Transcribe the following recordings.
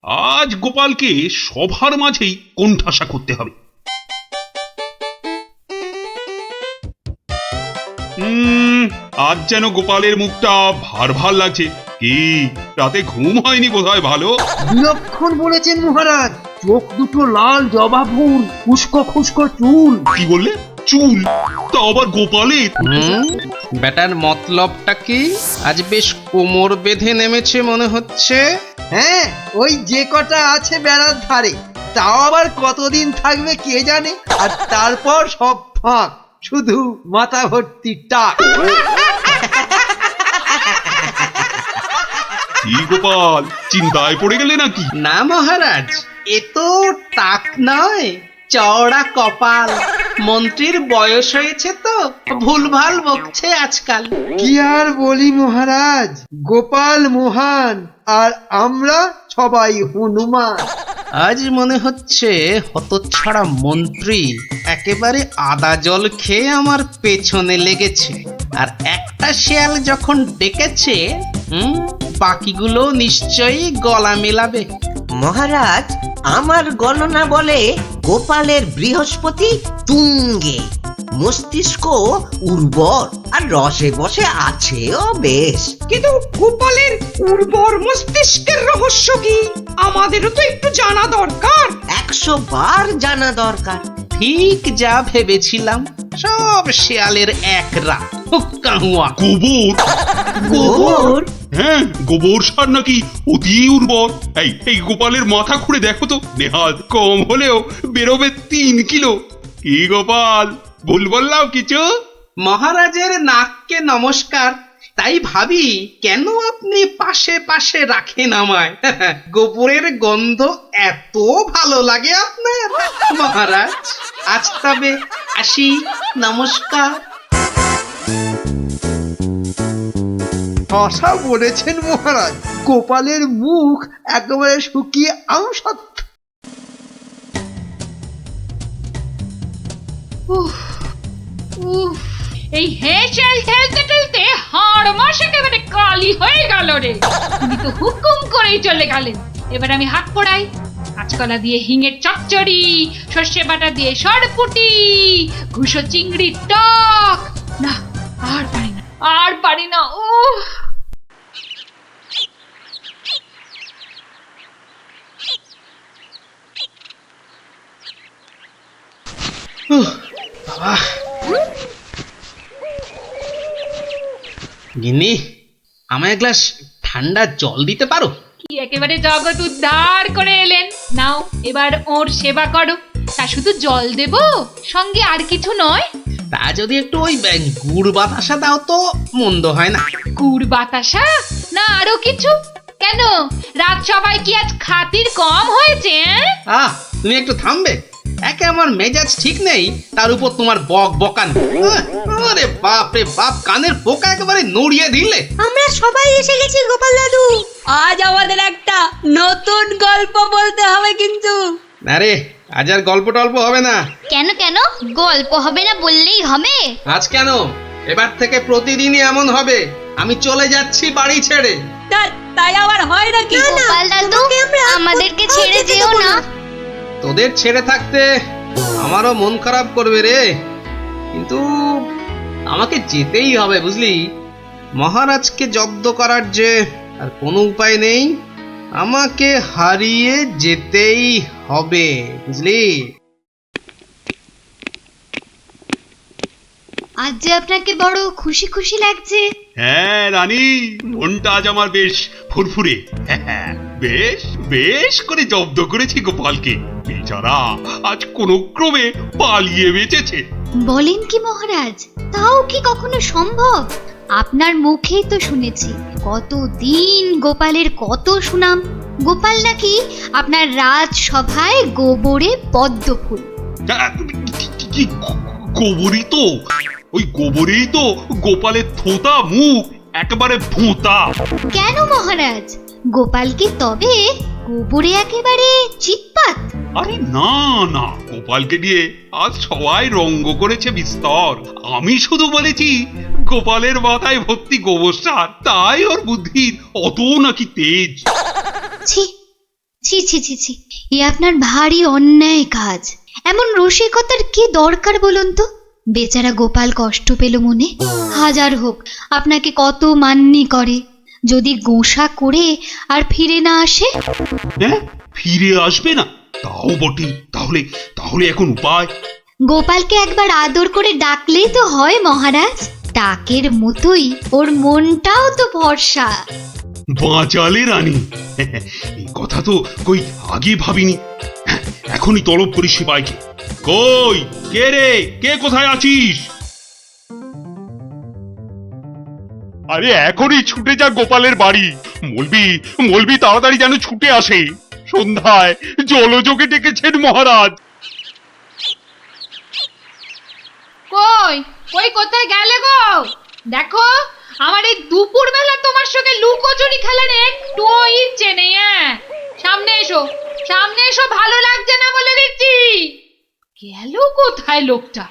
আজ গোপালকে সবার মাঝেই কোণঠাসা করতে হবে। আজ যেন গোপালের মুখটা ভার ভার লাগছে। কি রাতে ঘুম হয়নি বোধহয় ভালো? বিলক্ষণ বলেছেন মহারাজ, চোখ দুটো লাল জবা ফুল, খুস্কো খুস্কো চুল। কি বললে? চুল? তা আবার গোপালের? বেটার মতলবটা কি? আজ বেশ কোমর বেঁধে নেমেছে মনে হচ্ছে। হ্যাঁ, ওই যে কটা আছে বেড়ার ধারে, তাও আবার কতদিন থাকবে কে জানে। আর তারপর সব ফাঁক, শুধু মাথা ভর্তি টাক। কি গোপাল, চিন্তায় পড়ে গেলে নাকি? না মহারাজ, এ তো টাক নয়, চওড়া কপাল। মন্ত্রীর বয়স হয়েছে তো ভুলভাল বকছে আজকাল। কি আর বলি মহারাজ, গোপাল মহান আর আমরা সবাই হনুমান। আজ মনে হচ্ছে হতচ্ছাড়া মন্ত্রী একেবারে আদা জল খেয়ে আমার পেছনে লেগেছে। আর একটা শেয়াল যখন ডেকেছে, বাকিগুলো নিশ্চয়ই গলা মেলাবে। মহারাজ, আমার গণনা বলে গোপালের বৃহস্পতি তুঙ্গে, মস্তিষ্ক উর্বর আর রসে বসে আছেও বেশ। কিন্তু গোপালের উর্বর মস্তিষ্কের রহস্য কি আমাদেরও তো একটু জানা দরকার। 100 বার জানা দরকার। ঠিক যা ভেবেছিলাম, সব শেয়ালের একরা হুক্কা হুয়া। গোবর? গোবর? হ্যাঁ, গোবর সার নাকি অতি উর্বর। এই গোপালের মাথা খুঁড়ে দেখো তো, নেহাত কম হলেও বেরোবে 3 কিলো। কি গোপাল, ভুল বললাম কিছু? মহারাজের নাককে নমস্কার। তাই ভাবি কেন আপনি পাশে পাশে রাখেন আমায়। গোবরের গন্ধ এত ভালো লাগে আপনার মহারাজ। আজ তবে আসি, নমস্কার। আশা বলেছেন মহারাজ, গোপালের মুখ একেবারে শুকিয়ে আমসত্ব। এই হেঁচেল ঠেলতে ঠেলতে হাড় মাস একেবারে কালি হয়ে গেল রে। তুমি তো হুকুম করেই চলে গেলেন। এবার আমি হাত পড়াই। কাঁচকলা দিয়ে হিঙের চচ্চড়ি, সর্ষে বাটা দিয়ে সরপুটি, ঘুষো চিংড়ির টক। না, আর পারি না, আর পারি না। উফ, বাবা, গিন্নি, আমায় এক গ্লাস ঠান্ডা জল দিতে পারো? কি একেবারে জগৎ উদ্ধার করে এলেন। নাও, এবার ওর সেবা করো। তা শুধু জল দেব, সঙ্গে আর কিছু নয়? তা যদি একটু ওই গুড় বাতাসা দাও তো মন্দ হয় না। গুড় বাতাসা না আরো কিছু? কেন, রাত সবাই কি আজ খাতির কম হয়েছে? তুমি একটু থামবে? একে আমার মেজাজ ঠিক নেই, তার উপর তোমার বক বকান। আরে বাপ রে বাপ, কানের পোকা একেবারে নড়িয়ে দিলে। আমরা সবাই এসে গেছি গোপাল দাদু। আজ আমাদের একটা নতুন গল্প বলতে হবে কিন্তু। আরে আজ আর গল্প টল্প হবে না। কেন কেন গল্প হবে না বললেই হবে? আজ কেন, এবার থেকে প্রতিদিনই এমন হবে। আমি চলে যাচ্ছি বাড়ি ছেড়ে। তাই আবার হয় নাকি? গোপাল দাদু, আমাদেরকে ছেড়ে যেও না। তোদের ছেড়ে থাকতে আমারও মন খারাপ করবে রে, কিন্তু আমাকে যেতেই হবে বুঝলি। মহারাজকে জব্দ করার যে আর কোনো উপায় নেই, আমাকে হারিয়ে যেতেই হবে বুঝলি। আজ যে আপনাকে বড় খুশি খুশি লাগছে। হ্যাঁ রানী, মনটা আজ আমার বেশ ফুরফুরে। হ্যাঁ, বেশ বেশ করে জব্দ করেছি গোপালকে। বেচারা আজ কোন ক্রমে পালিয়ে বেঁচেছে। বলেন কি মহারাজ, তাও কি কখনো সম্ভব? আপনার মুখেই তো শুনেছি কতদিন গোপালের কত সুনাম। গোপাল নাকি আপনার রাজসভায় গোবরে পদ্ম ফুল। গোবরই তো, ওই গোবরেই তো গোপালের থোতা মুখ একেবারে ভোঁতা। কেন মহারাজ, গোপাল কি তবে গোবরে একেবারে চিৎপাত? আরে না না, গোপালকে নিয়ে আজ সবাই রঙ্গ করেছে বিস্তর। আমি শুধু বলেছি গোপালের মাথায় ভর্তি গোবর সার, তাই ওর বুদ্ধির অত নাকি তেজ। ছি ছি ছি ছি ছি, এ আপনার ভারী অন্যায় কাজ। এমন রসিকতার কি দরকার বলুন তো? বেচারা গোপাল কষ্ট পেল মনে। হাজার হোক আপনাকে কত মান্যি করে, যদি গোসা করে আর ফিরে না আসে। হ্যাঁ, ফিরে আসবে না? তাও বটে। তাহলে তাহলে এখন উপায়? গোপালকে একবার আদর করে ডাকলেই তো হয় মহারাজ। ডাকের মতোই ওর মনটাও তো ভরসা। বাঁচালে রানী, এই কথা তো কই আগে ভাবিনি। এখনই তলব করি সিপাইকে। কই, কে রে, কে কোথায় আছিস? আরে এখনই ছুটে যা গোপালের বাড়ি। মলবি তাড়াতাড়ি যেন ছুটে আসে। সন্ধ্যায় জলযোগে ডেকেছেন মহারাজ। কই কই কোথায় গেলে গো? দেখো, আমার এই দুপুর বেলা তোমার সঙ্গে লুকোচুরি খেলার একটুও ইচ্ছে নেই। হ্যাঁ, সামনে এসো, সামনে এসো, ভালো লাগছে না বলে দিচ্ছি। গেল কোথায় লোকটা?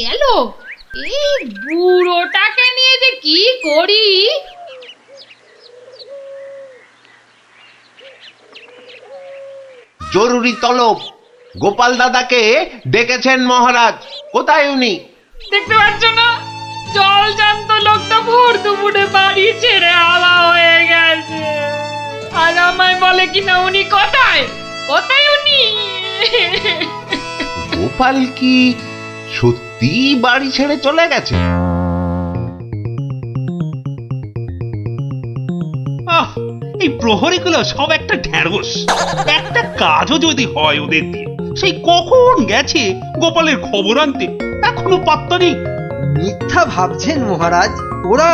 গেল, এই বুড়োটাকে নিয়ে যে কি করি। জরুরি তলব, গোপাল দাদাকে ডেকেছেন মহারাজ। কোথায় উনি? দেখতে পাচ্ছ না, জল জান্ত লোকটা ভোর দুপুরে বাড়ি ছেড়ে হাওয়া হয়ে গেছে। আর আমায় বলে কিনা উনি কোথায়, কোথায় উনি? গোপাল কি সত্যি বাড়ি ছেড়ে চলে গেছে? আহ, এই প্রহরীগুলো সব একটা ঢ্যাঁড়স। একটা কাজও যদি হয় ওদের দিয়ে, সেই কখন গেছে গোপালের খবর আনতে, এখনো পাত্তা নেই। মিথ্যা ভাবছেন মহারাজ, ওরা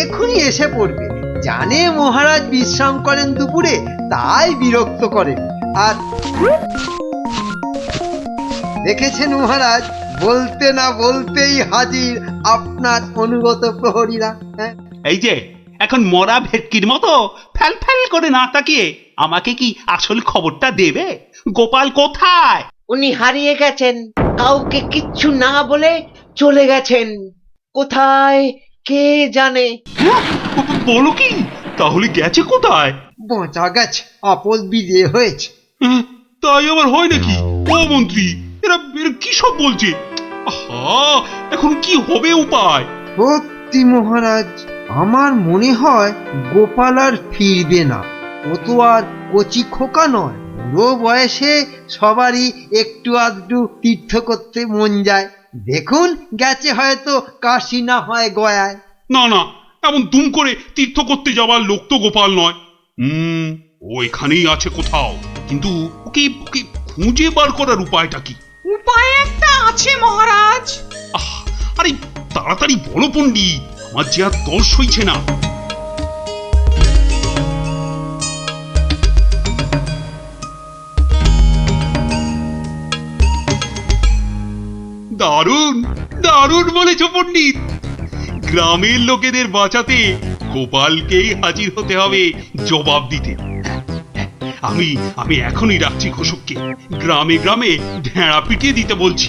এখনই এসে পড়বে। জানে মহারাজ বিশ্রাম করেন দুপুরে, তাই বিরক্ত করেন। আর দেখেছেন মহারাজ, বলতে না বলতেই হাজির আপনার অনুগত প্রহরীরা। হ্যাঁ, এই যে এখন মরা ভেটকির মতো ফ্যাল ফ্যাল করে না তাকিয়ে আমাকে কি আসল খবরটা দেবে? গোপাল কোথায়? উনি হারিয়ে গেছেন, কাউকে কিচ্ছু না বলে চলে গেছেন। কোথায় কে জানে। বলো কি? তাহলে গেছে কোথায়? বাঁচা গেছে, আপদ বিজে হয়েছে। হ্যাঁ, তাই আবার হয় নাকি? ও মন্ত্রী, এরা এরা কি সব বলছে? আহা, এখন কি হবে উপায়? সত্যি মহারাজ, আমার মনে হয় গোপাল আর ফিরবে না। ও তো আর কচি খোকা নয়। বুড়ো বয়সে সবারই একটু আধটু তীর্থ করতে মন যায়। দেখুন, গেছে হয়তো কাশি না হয় গয়ায়। না না, এমন দুম করে তীর্থ করতে যাওয়ার লোক তো গোপাল নয়। ও এখানেই আছে কোথাও, কিন্তু ওকে ওকে খুঁজে বার করার উপায়টা কি? উপায় একটা আছে মহারাজ। আহ, আরে তাড়াতাড়ি বলো পণ্ডিত, আমার যে আর তর সইছে না। দারুণ দারুণ বলেছ পণ্ডিত। গ্রামের লোকেদের বাঁচাতে গোপালকেই হাজির হতে হবে জবাব দিতে। আমি আমি এখনই রাখছি ঘোষককে, গ্রামে গ্রামে ঢেঁড়া পিটিয়ে দিতে বলছি।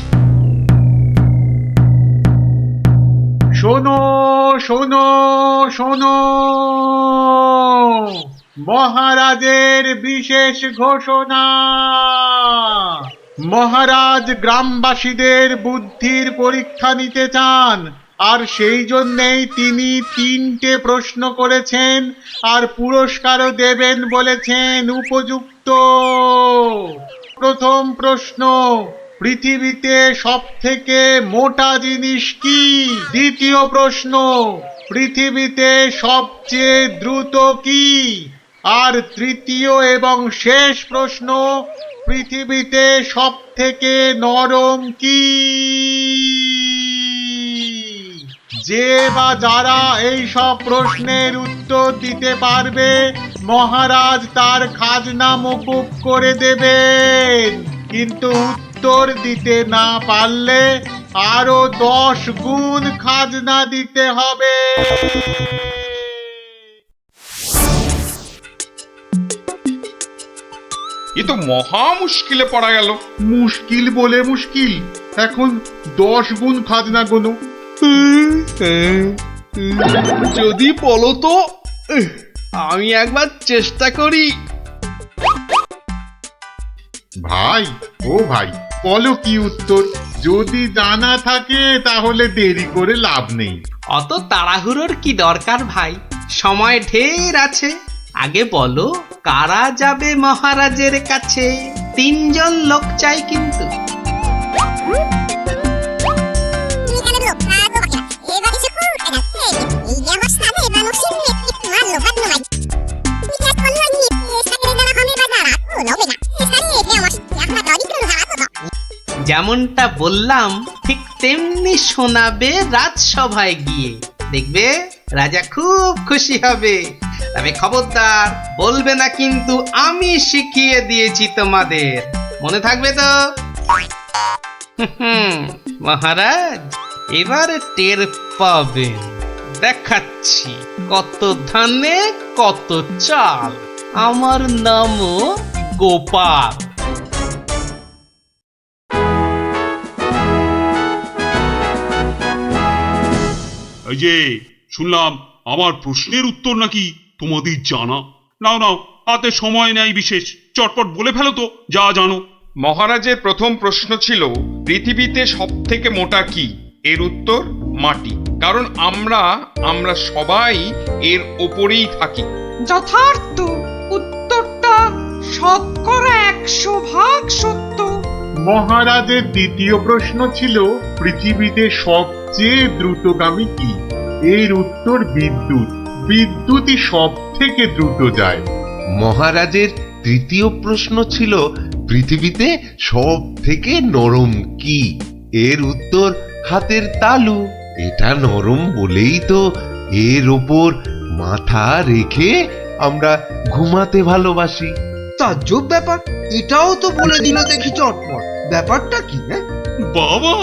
শোনো শোনো শোনো, মহারাজের বিশেষ ঘোষণা। মহারাজ গ্রামবাসীদের বুদ্ধির পরীক্ষা নিতে চান, আর সেই জন্যেই তিনি 3টে প্রশ্ন করেছেন, আর পুরস্কারও দেবেন বলেছেন উপযুক্ত। প্রথম প্রশ্ন, পৃথিবীতে সবথেকে মোটা জিনিস কি? দ্বিতীয় প্রশ্ন, পৃথিবীতে সবচেয়ে দ্রুত কি? আর তৃতীয় এবং শেষ প্রশ্ন, পৃথিবীতে সবথেকে নরম কি? যে বা যারা এই সব প্রশ্নের উত্তর দিতে পারবে, মহারাজ তার খাজনা মকুব করে দেবেন। কিন্তু উত্তর দিতে না পারলে আরো 10 গুণ খাজনা দিতে হবে। এ তো মহা মুশকিলে পড়া গেল। মুশকিল বলে মুশকিল, এখন 10 গুণ খাজনা গোনো। যদি বলো তো, আমি একবার চেষ্টা করি। ভাই ও ভাই, বলো কি উত্তর? যদি জানা থাকে তাহলে দেরি করে লাভ নেই। অত তাড়াহুড়োর কি দরকার ভাই, সময় ঢের আছে। আগে বলো, কারা যাবে মহারাজের কাছে? 3 জন লোক চাই কিন্তু। যেমনটা বললাম ঠিক তেমনি শোনাবে রাজসভায় গিয়ে, দেখবে রাজা খুব খুশি হবে। তবে খবরদার বলবে না কিন্তু আমি শিখিয়ে দিয়েছি তোমাদের, মনে থাকবে তো? মহারাজ এবার টের পাবেন, দেখাচ্ছি কত ধানে কত চাল। আমার নামও গোপাল। এই যে শুনলাম আমার প্রশ্নের উত্তর নাকি তোমাদের জানা। নাও নাও, হাতে সময় নেই বিশেষ, চটপট বলে ফেলো তো যা জানো। মহারাজের প্রথম প্রশ্ন ছিল পৃথিবীতে সব থেকে মোটা কি? এর উত্তর মাটি। কারণ আমরা সবাই এর ওপরেই থাকি। যথার্থ উত্তরটা শতকরা 100% সত্য। মহারাজের দ্বিতীয় প্রশ্ন ছিল পৃথিবীতে সবচেয়ে দ্রুতগামী কি? এর উত্তর বিদ্যুৎ। বিদ্যুৎই সব থেকে দ্রুত যায়। মহারাজের তৃতীয় প্রশ্ন ছিল পৃথিবীতে সব থেকে নরম কি? এর উত্তর হাতের তালু। এটা নরম বলেই তো এর ওপর মাথা রেখে আমরা ঘুমাতে ভালোবাসি। তাজ্জব ব্যাপার, এটাও তো বলে দিল দেখি চটপট। ব্যাপারটা কি? বাবা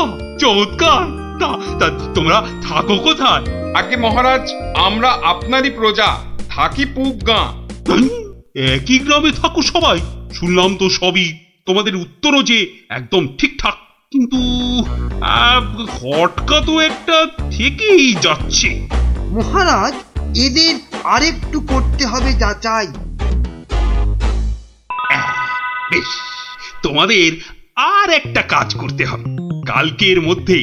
চমৎকার। তা তা তোমরা থাকো কোথায়? আগে মহারাজ, আমরা আপনারই প্রজা, থাকি পুব গাঁ। একই গ্রামে থাকো সবাই? শুনলাম তো সবই, তোমাদের উত্তরও যে একদম ঠিকঠাক, কিন্তু খটকা তো একটা থেকেই যাচ্ছে। মহারাজ, এদের আরেকটু করতে হবে যাচাই। বেশ, তোমাদের আর একটা কাজ করতে হবে। কালকের মধ্যে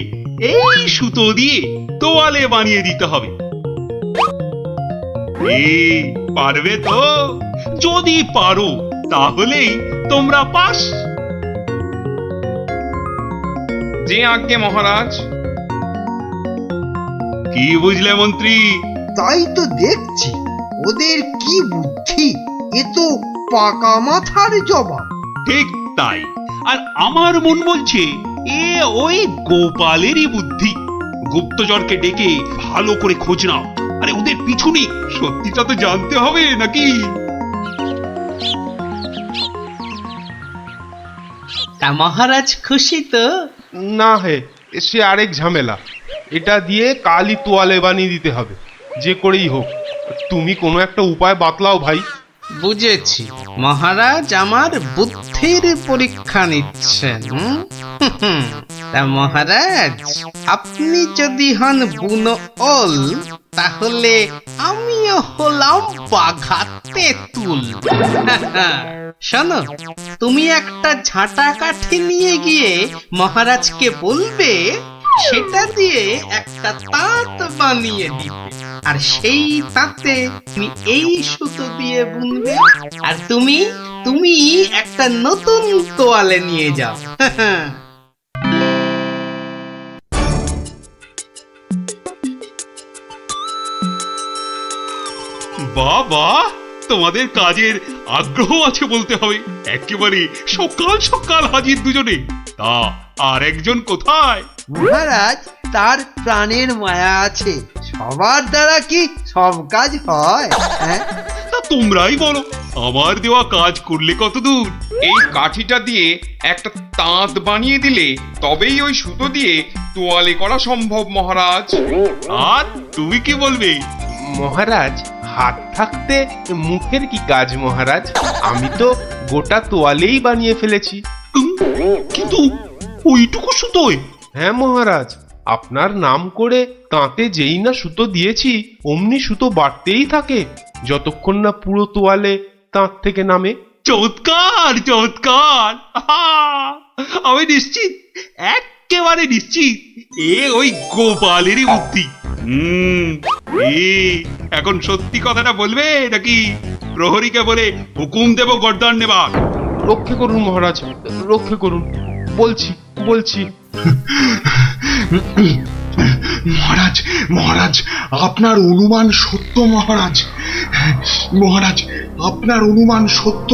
এই সুতো দিয়ে তোয়ালে বানিয়ে দিতে হবে। পারবে তো? যদি পারো তাহলেই তোমরা পাস। যে আজ্ঞে মহারাজ। কি বুঝলে মন্ত্রী? তাই তো দেখছি, ওদের কি বুদ্ধি! এ তো পাকা মাথার জবাব। ঠিক তাই। আর আমার মন বলছে এ ওই গোপালেরই বুদ্ধি। গুপ্তচরকে ডেকে ভালো করে খোঁজ নাও। আরে ওদের পিছনে সত্যিটা তো জানতে হবে নাকি? তা মহারাজ খুশি তো? না হে, সে আরেক ঝামেলা। এটা দিয়ে কালই তোয়ালে বানিয়ে দিতে হবে, যে করেই হোক। তুমি কোনো একটা উপায় বাতলাও ভাই। বুঝেছি, মহারাজ আমার বুদ্ধির পরীক্ষা নিচ্ছেন। তা মহারাজ, আপনি যদি হন বুনো ওল, তাহলে আমিও হলাম বাঘা তেঁতুল। শোনো, তুমি একটা ঝাঁটা কাঠি নিয়ে গিয়ে মহারাজকে বলবে সেটা দিয়ে একটা তাঁত বানিয়ে দিতে, আর সেই তাঁতে তুমি এই সুতো দিয়ে বুনবে, আর তুমি একটা নতুন তোয়ালে নিয়ে যাও। বাবা, তোমাদের কাজের আগ্রহ আছে বলতে হবে। একেবারে সকাল সকাল হাজির দুজনে। তা আর একজন কোথায়? মহারাজ, তার প্রাণের মায়া আছে, সবার দ্বারা কি সব কাজ হয়? তা তোমরাই বলো, আমার দেওয়া কাজ করলে কত দূর? এই কাঠিটা দিয়ে একটা তাঁত বানিয়ে দিলে তবেই ওই সুতো দিয়ে তোয়ালে করা সম্ভব মহারাজ। আর তুমি কি বলবে? মহারাজ, হাত থাকতে মুখের কি কাজ মহারাজ? আমি তো গোটা তোয়ালেই বানিয়ে ফেলেছি। কিন্তু ওইটুকু সুতোয়? হ্যাঁ মহারাজ, আপনার নাম করে তাঁতে যেই না সুতো দিয়েছি অমনি সুতো বাড়তেই থাকে, যতক্ষণ না পুরো তোয়ালে তাঁত থেকে নামে। চমৎকার চমৎকার। আহা! আমি নিশ্চিত, একেবারে নিশ্চিত এ ওই গোপালেরই বুদ্ধি। এ এখন সত্যি কথাটা বলবে নাকি প্রহরীকে বলে হুকুম দেব গর্দান নেবার? রক্ষে করুন মহারাজ, রক্ষে করুন, বলছি বলছি। মহারাজ মহারাজ আপনার অনুমান সত্য মহারাজ, মহারাজ আপনার অনুমান সত্য।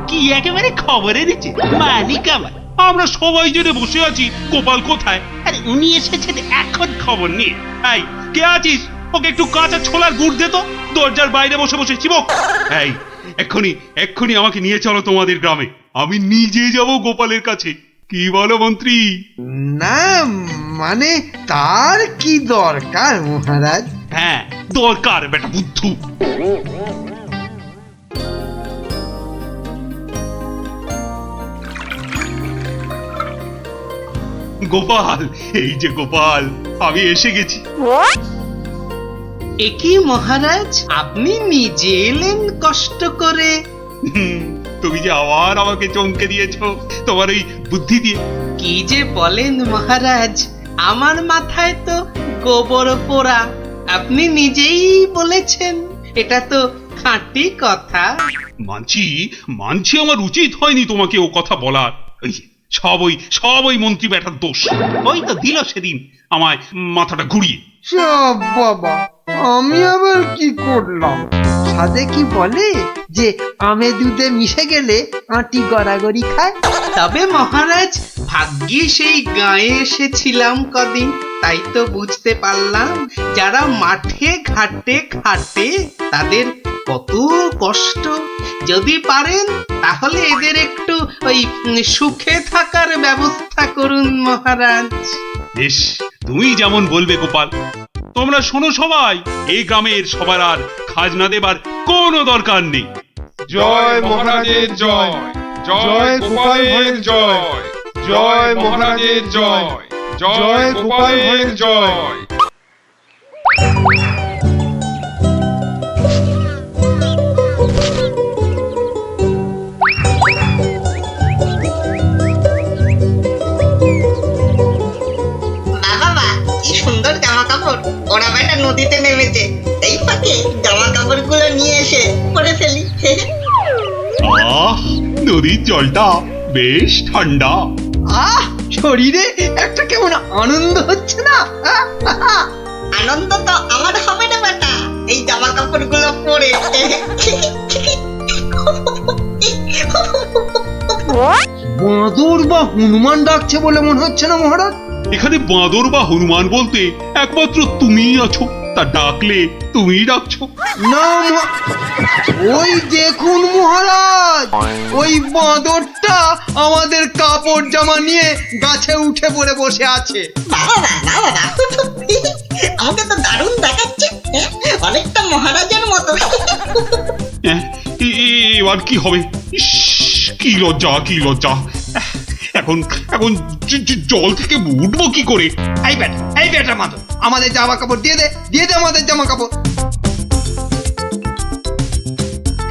কি একেবারে খবরে দিচ্ছে মালিক আমার। আমরা সবাই জেনে বসে আছি গোপাল কোথায়, আরে উনি এসেছেন এখন খবর নিয়ে। এই কে আছিস, ওকে একটু কাঁচা ছোলার গুড় দে তো, দরজার বাইরে বসে বসে চিবক। এই এক্ষুনি এক্ষুনি আমাকে নিয়ে চলো তোমাদের গ্রামে, আমি নিজে যাব গোপালের কাছে। কি বলো মন্ত্রী? না মানে তার কি দরকার মহারাজ? হ্যাঁ দরকার বেটা বুদ্ধু। গোপাল, এই যে গোপাল, আমি এসে গেছি। একই মহারাজ, আপনি নিজে এলেন কষ্ট করে? তুমি যে আবার আমাকে চমকে দিয়েছো তোমার ওই বুদ্ধি দিয়ে। কি যে বলেন মহারাজ, আমার মাথায় তো গোবর পোড়া। আপনি নিজেই বলেছেন, এটা তো খাঁটি কথা। মানছি মানছি আমার উচিত হয়নি তোমাকে ও কথা বলার। সব ওই মন্ত্রী ব্যাটার দোষ। ওই তো দিল সেদিন আমায় মাথাটা ঘুরিয়ে। সব বাবা, আমি আবার কি করলাম? সাধে কি বলে যে আমে দুধে মিশে গেলে আঁটি গড়াগড়ি খায়। তবে মহারাজ, ভাগ্যে সেই গায়ে এসেছিলাম কদিন, তাই তো বুঝতে পারলাম যারা মাঠে ঘাটে খাটে তাদের কত কষ্ট। যদি পারেন তাহলে এদের একটু ওই সুখে থাকার ব্যবস্থা করুন মহারাজ। বেশ, তুমি যেমন বলবে গোপাল। তোমরা শোনো সবাই, এই গ্রামের সবার আর খাজনা দেবার কোনো দরকার নেই। জয় মহারাজের জয়, জয় গোপাল ভাঁড়ের জয়, জয় মহারাজের জয়, জয় গোপাল ভাঁড়ের জয়। বাবা, কি সুন্দর জামা কাপড়! ওরা বেটা নদীতে নেমেছে, এই ফাঁকে জামা কাপড় গুলো নিয়ে এসে পরে ফেলি। আহ, নদীর জলটা বেশ ঠান্ডা। শরীরে একটা কেমন আনন্দ হচ্ছে না? আনন্দ তো আমার হবে না বেটা, এই জামা কাপড় গুলো পরে। বাঁদর বা হনুমান ডাকছে বলে মনে হচ্ছে না মহারাজ? এখানে বাঁদর বা হনুমান বলতে একমাত্র তুমিই আছো, তা ডাকলে তুমিই ডাকছো। না ওই দেখুন মহারাজ, ওই বাঁদরটা আমাদের কাপড় জামা নিয়ে গাছে উঠে পড়ে বসে আছে। আমাকে তো দারুণ দেখাচ্ছে, অনেকটা মহারাজের মতো। এবার কি হবে? ইস, কি লজ্জা কি লজ্জা। এখন এখন জল থেকে উঠবো কি করে? এই বেটা মাদর, আমাদের জামা কাপড় দিয়ে দে, দিয়ে দে আমাদের জামা কাপড়।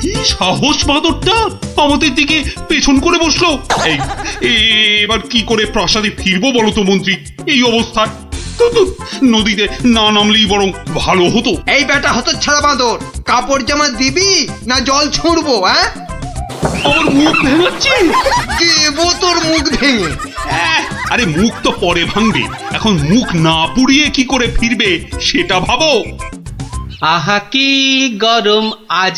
কি সাহস বাঁদরটা আমাদের দিকে পেছন করে বসলো। এবার কি করে প্রাসাদে ফিরবো বলো তো মন্ত্রী, এই অবস্থায়? নদীতে না নামলেই বরং ভালো হতো। এই বেটা হতচ্ছাড়া বাঁদর, কাপড় জামা দিবি না জল ছুঁড়বো? হ্যাঁ, আমার মুখ ভেঙাচ্ছি। দেবো তোর মুখ ভেঙে। আরে মুখ তো পরে ভাঙবে, এখন মুখ না পুড়িয়ে কি করে ফিরবে সেটা ভাবো। আহা কি গরম আজ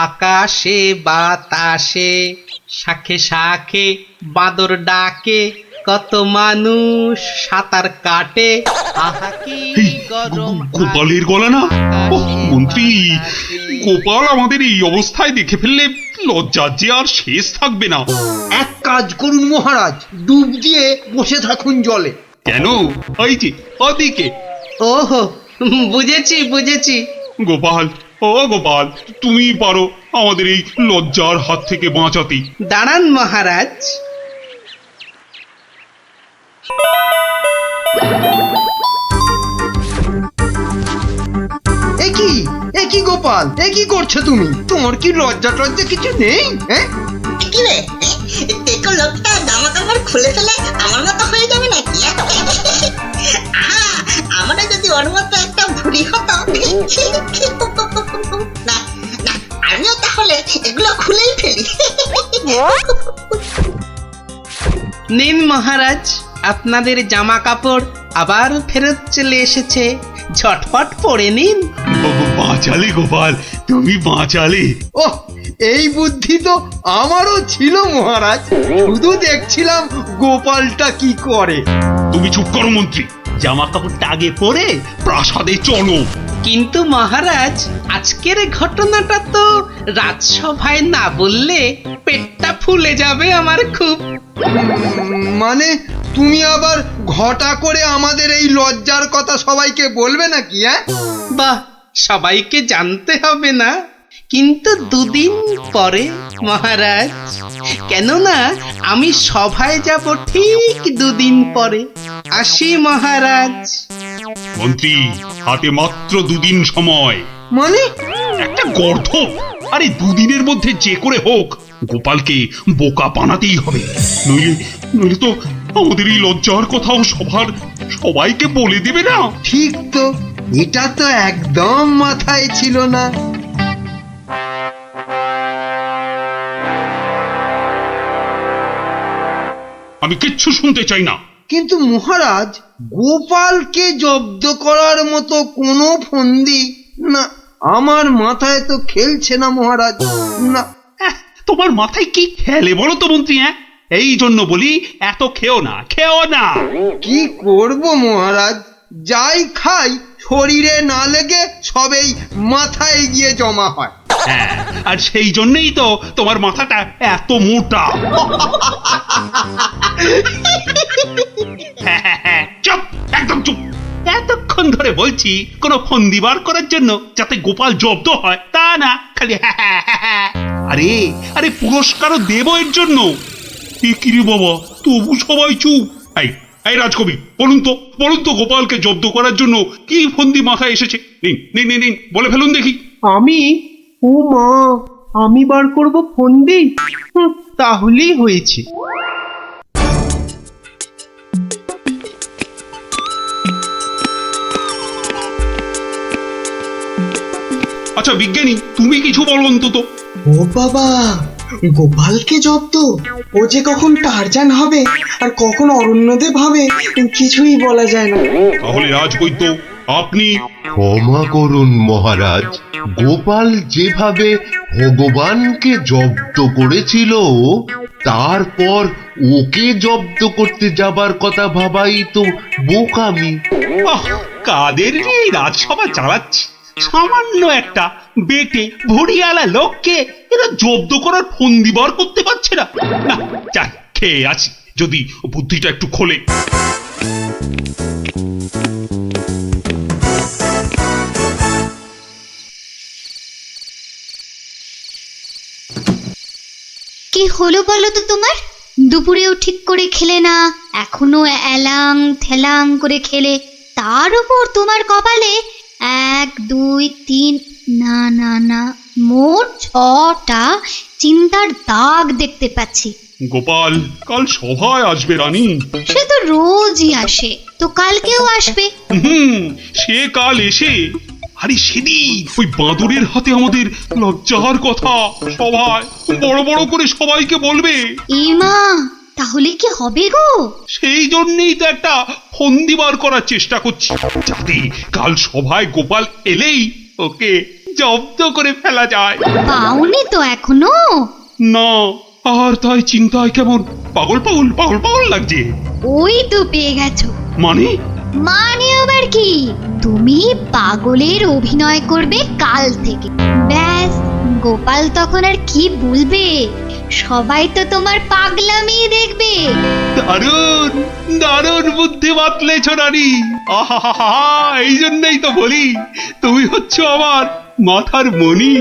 আকাশে বাতাসে, শাখে শাখে বাঁদর ডাকে, কত মানুষ সাঁতার কাটে। আহা কি গরম। গোপালের গলা না? মন্ত্রী, গোপাল আমাদের এই অবস্থায় দেখে ফেললে লজ্জার যে আর শেষ থাকবে না। এক কাজ করুন মহারাজ, ডুব দিয়ে বসে থাকুন জলে। কেন? ওই যে ওদিকে। ওহো, বুঝেছি বুঝেছি। গোপাল, ও গোপাল, তুমি পারো আমাদের এই লজ্জার হাত থেকে বাঁচাতে। দাঁড়ান মহারাজ। এ কি গোপাল, এ কি করছো তুমি? তোমার কি লজ্জা টজ্জা কিছু নেই? হ্যাঁ, কি রে দেখো লোকটা জামা কাপড় খুলে ফেলে আমার মতো হয়ে যাবে নাকি? আমরা যদি ওর মতো একটা ভুড়ি হতো, না না, আমিও তাহলে এগুলো খুলেই ফেলি। নিন মহারাজ, আপনাদের জামা কাপড় আবার ফেরত চলে এসেছে, ঝটপট পরে নিন। বাঁচালে গোপাল, তুমি বাঁচালে। ওহ, এই বুদ্ধি তো আমারও ছিল মহারাজ, শুধু দেখছিলাম গোপালটা কি করে। তুমি চুপ করো মন্ত্রী, জামা কাপড়টা আগে পরে প্রাসাদে চলো। কিন্তু মহারাজ, আজকের ঘটনাটা তো রাজসভায় না বললে পেটটা ফুলে যাবে আমার খুব। মানে তুমি আবার ঘটা করে আমাদের এই লজ্জার কথা সবাইকে বলবে নাকি? হ্যাঁ, বাহ, সবাইকে জানতে হবে না, কিন্তু দুদিন পরে মহারাজ। কেননা আমি সভায় যাব ঠিক দুদিন পরে। আসি মহারাজ। মন্ত্রী, হাতে মাত্র 2 দিন সময়। মানে একটা গর্ধ, আরে 2 দিনের মধ্যে যে করে হোক গোপালকে বোকা বানাতেই হবে, নইলে তো আমাদের এই লজ্জার কথাও সবাইকে বলে দেবে না। ঠিক তো, এটা তো একদম মাথায় ছিল না। আমি কিচ্ছু শুনতে চাই না। কিন্তু মহারাজ, গোপালকে জব্দ করার মতো কোনো ফন্দি না, আমার মাথায় তো খেলছে না মহারাজ। না, তোমার মাথায় কি খেলে বলো তো মন্ত্রী? হ্যাঁ, এই জন্য বলি এত খেও না। কি করব মহারাজ, যাই খাই শরীরে না লেগে সবেই মাথায় গিয়ে জমা হয়। হ্যাঁ, আর সেই জন্যই তো তোমার মাথাটা এত মোটা। চুপ, একদম চুপ। এতক্ষণ ধরে বলছি কোনো ফন্দি বার করার জন্য যাতে গোপাল জব্দ হয়, তা না খালি আরে পুরস্কারও দেব এর জন্য। কি রে বাবা, তবু সবাই চুপ। এই রাজকবি, বলুন তো গোপালকে জব্দ করার জন্য কি ফন্দি মাথায় এসেছে? নিন বলে ফেলুন দেখি। ও মা, আমি বার করব ফন্দি? তাহলেই হয়েছে। আচ্ছা বিজ্ঞানী, তুমি কিছু বলো অন্তত। ও বাবা, গোপালকে জব্দ? ও যে কখন টারজান হবে আর কখন অরণ্যদেব হবে কিছুই বলা যায় না। তাহলে রাজবৈদ্য, আপনি। ক্ষমা করুন মহারাজ, গোপাল যেভাবে ভগবানকে জব্দ করেছিল, তারপর ওকে জব্দ করতে যাবার কথা ভাবাই তো বোকামি। কাদের এই রাজসভা চালাচ্ছি, সামান্য একটা বেটে ভড়িয়ালা লোককে এরা জব্দ করার ফন্দি বার করতে পারছে না। না, খেয়ে আছি, যদি বুদ্ধিটা একটু খোলে। কি হলো বলো তো তোমার? দুপুরেও ঠিক করে খেলে না, এখনো এলাং থেলাং করে খেলে, তার উপর তোমার কপালে 1 2 3 না মোট 6টা চিন্তার দাগ দেখতে পাচ্ছি। গোপাল কাল সভায় আসবে রানী। সে তো রোজই আসে, তো কালকেও আসবে। সে কাল এসে আরে সেদিন ওই বাঁদরের হাতে আমাদের লজ্জার কথা সভায় বড় বড় করে সবাইকে বলবে। ইমা, তাহলে কি হবে গো? সেই জন্যই তো একটা ফন্দি বার করার চেষ্টা করছি, যাতে কাল সভায় গোপাল এলেই ওকে জব্দ করে ফেলা যায়। পাওনি তো এখনো? না, আর তাই চিন্তায় কেমন পাগল লাগছে। ওই তো পেয়ে গেছো। মানে আবার কি? তুমি পাগলের অভিনয় করবে কাল থেকে, ব্যাস। গোপাল তখন আর কি বলবে, সবাই তো তোমার পাগলামি দেখবে। দারুণ বুদ্ধি বাতলেছ রানী। আহা, এই জন্যই তো বলি তুমি হচ্ছ আমার মাথার মণি।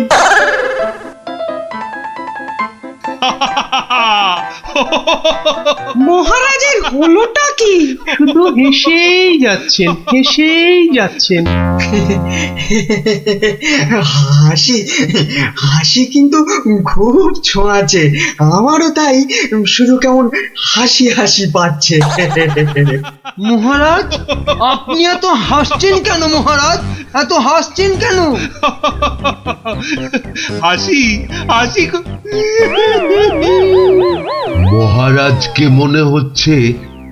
মহারাজের হলোটা কি? শুধু হেসেই যাচ্ছেন, হেসেই যাচ্ছেন। হাসি হাসি কিন্তু খুব ছোঁয়াছে, আমারও তাই শুধু কেমন হাসি হাসি পাচ্ছে। মহারাজ, আপনি এত হাসছেন কেন মহারাজ? এত হাসছেন কেন? হাসি হাসি মহারাজকে মনে হচ্ছে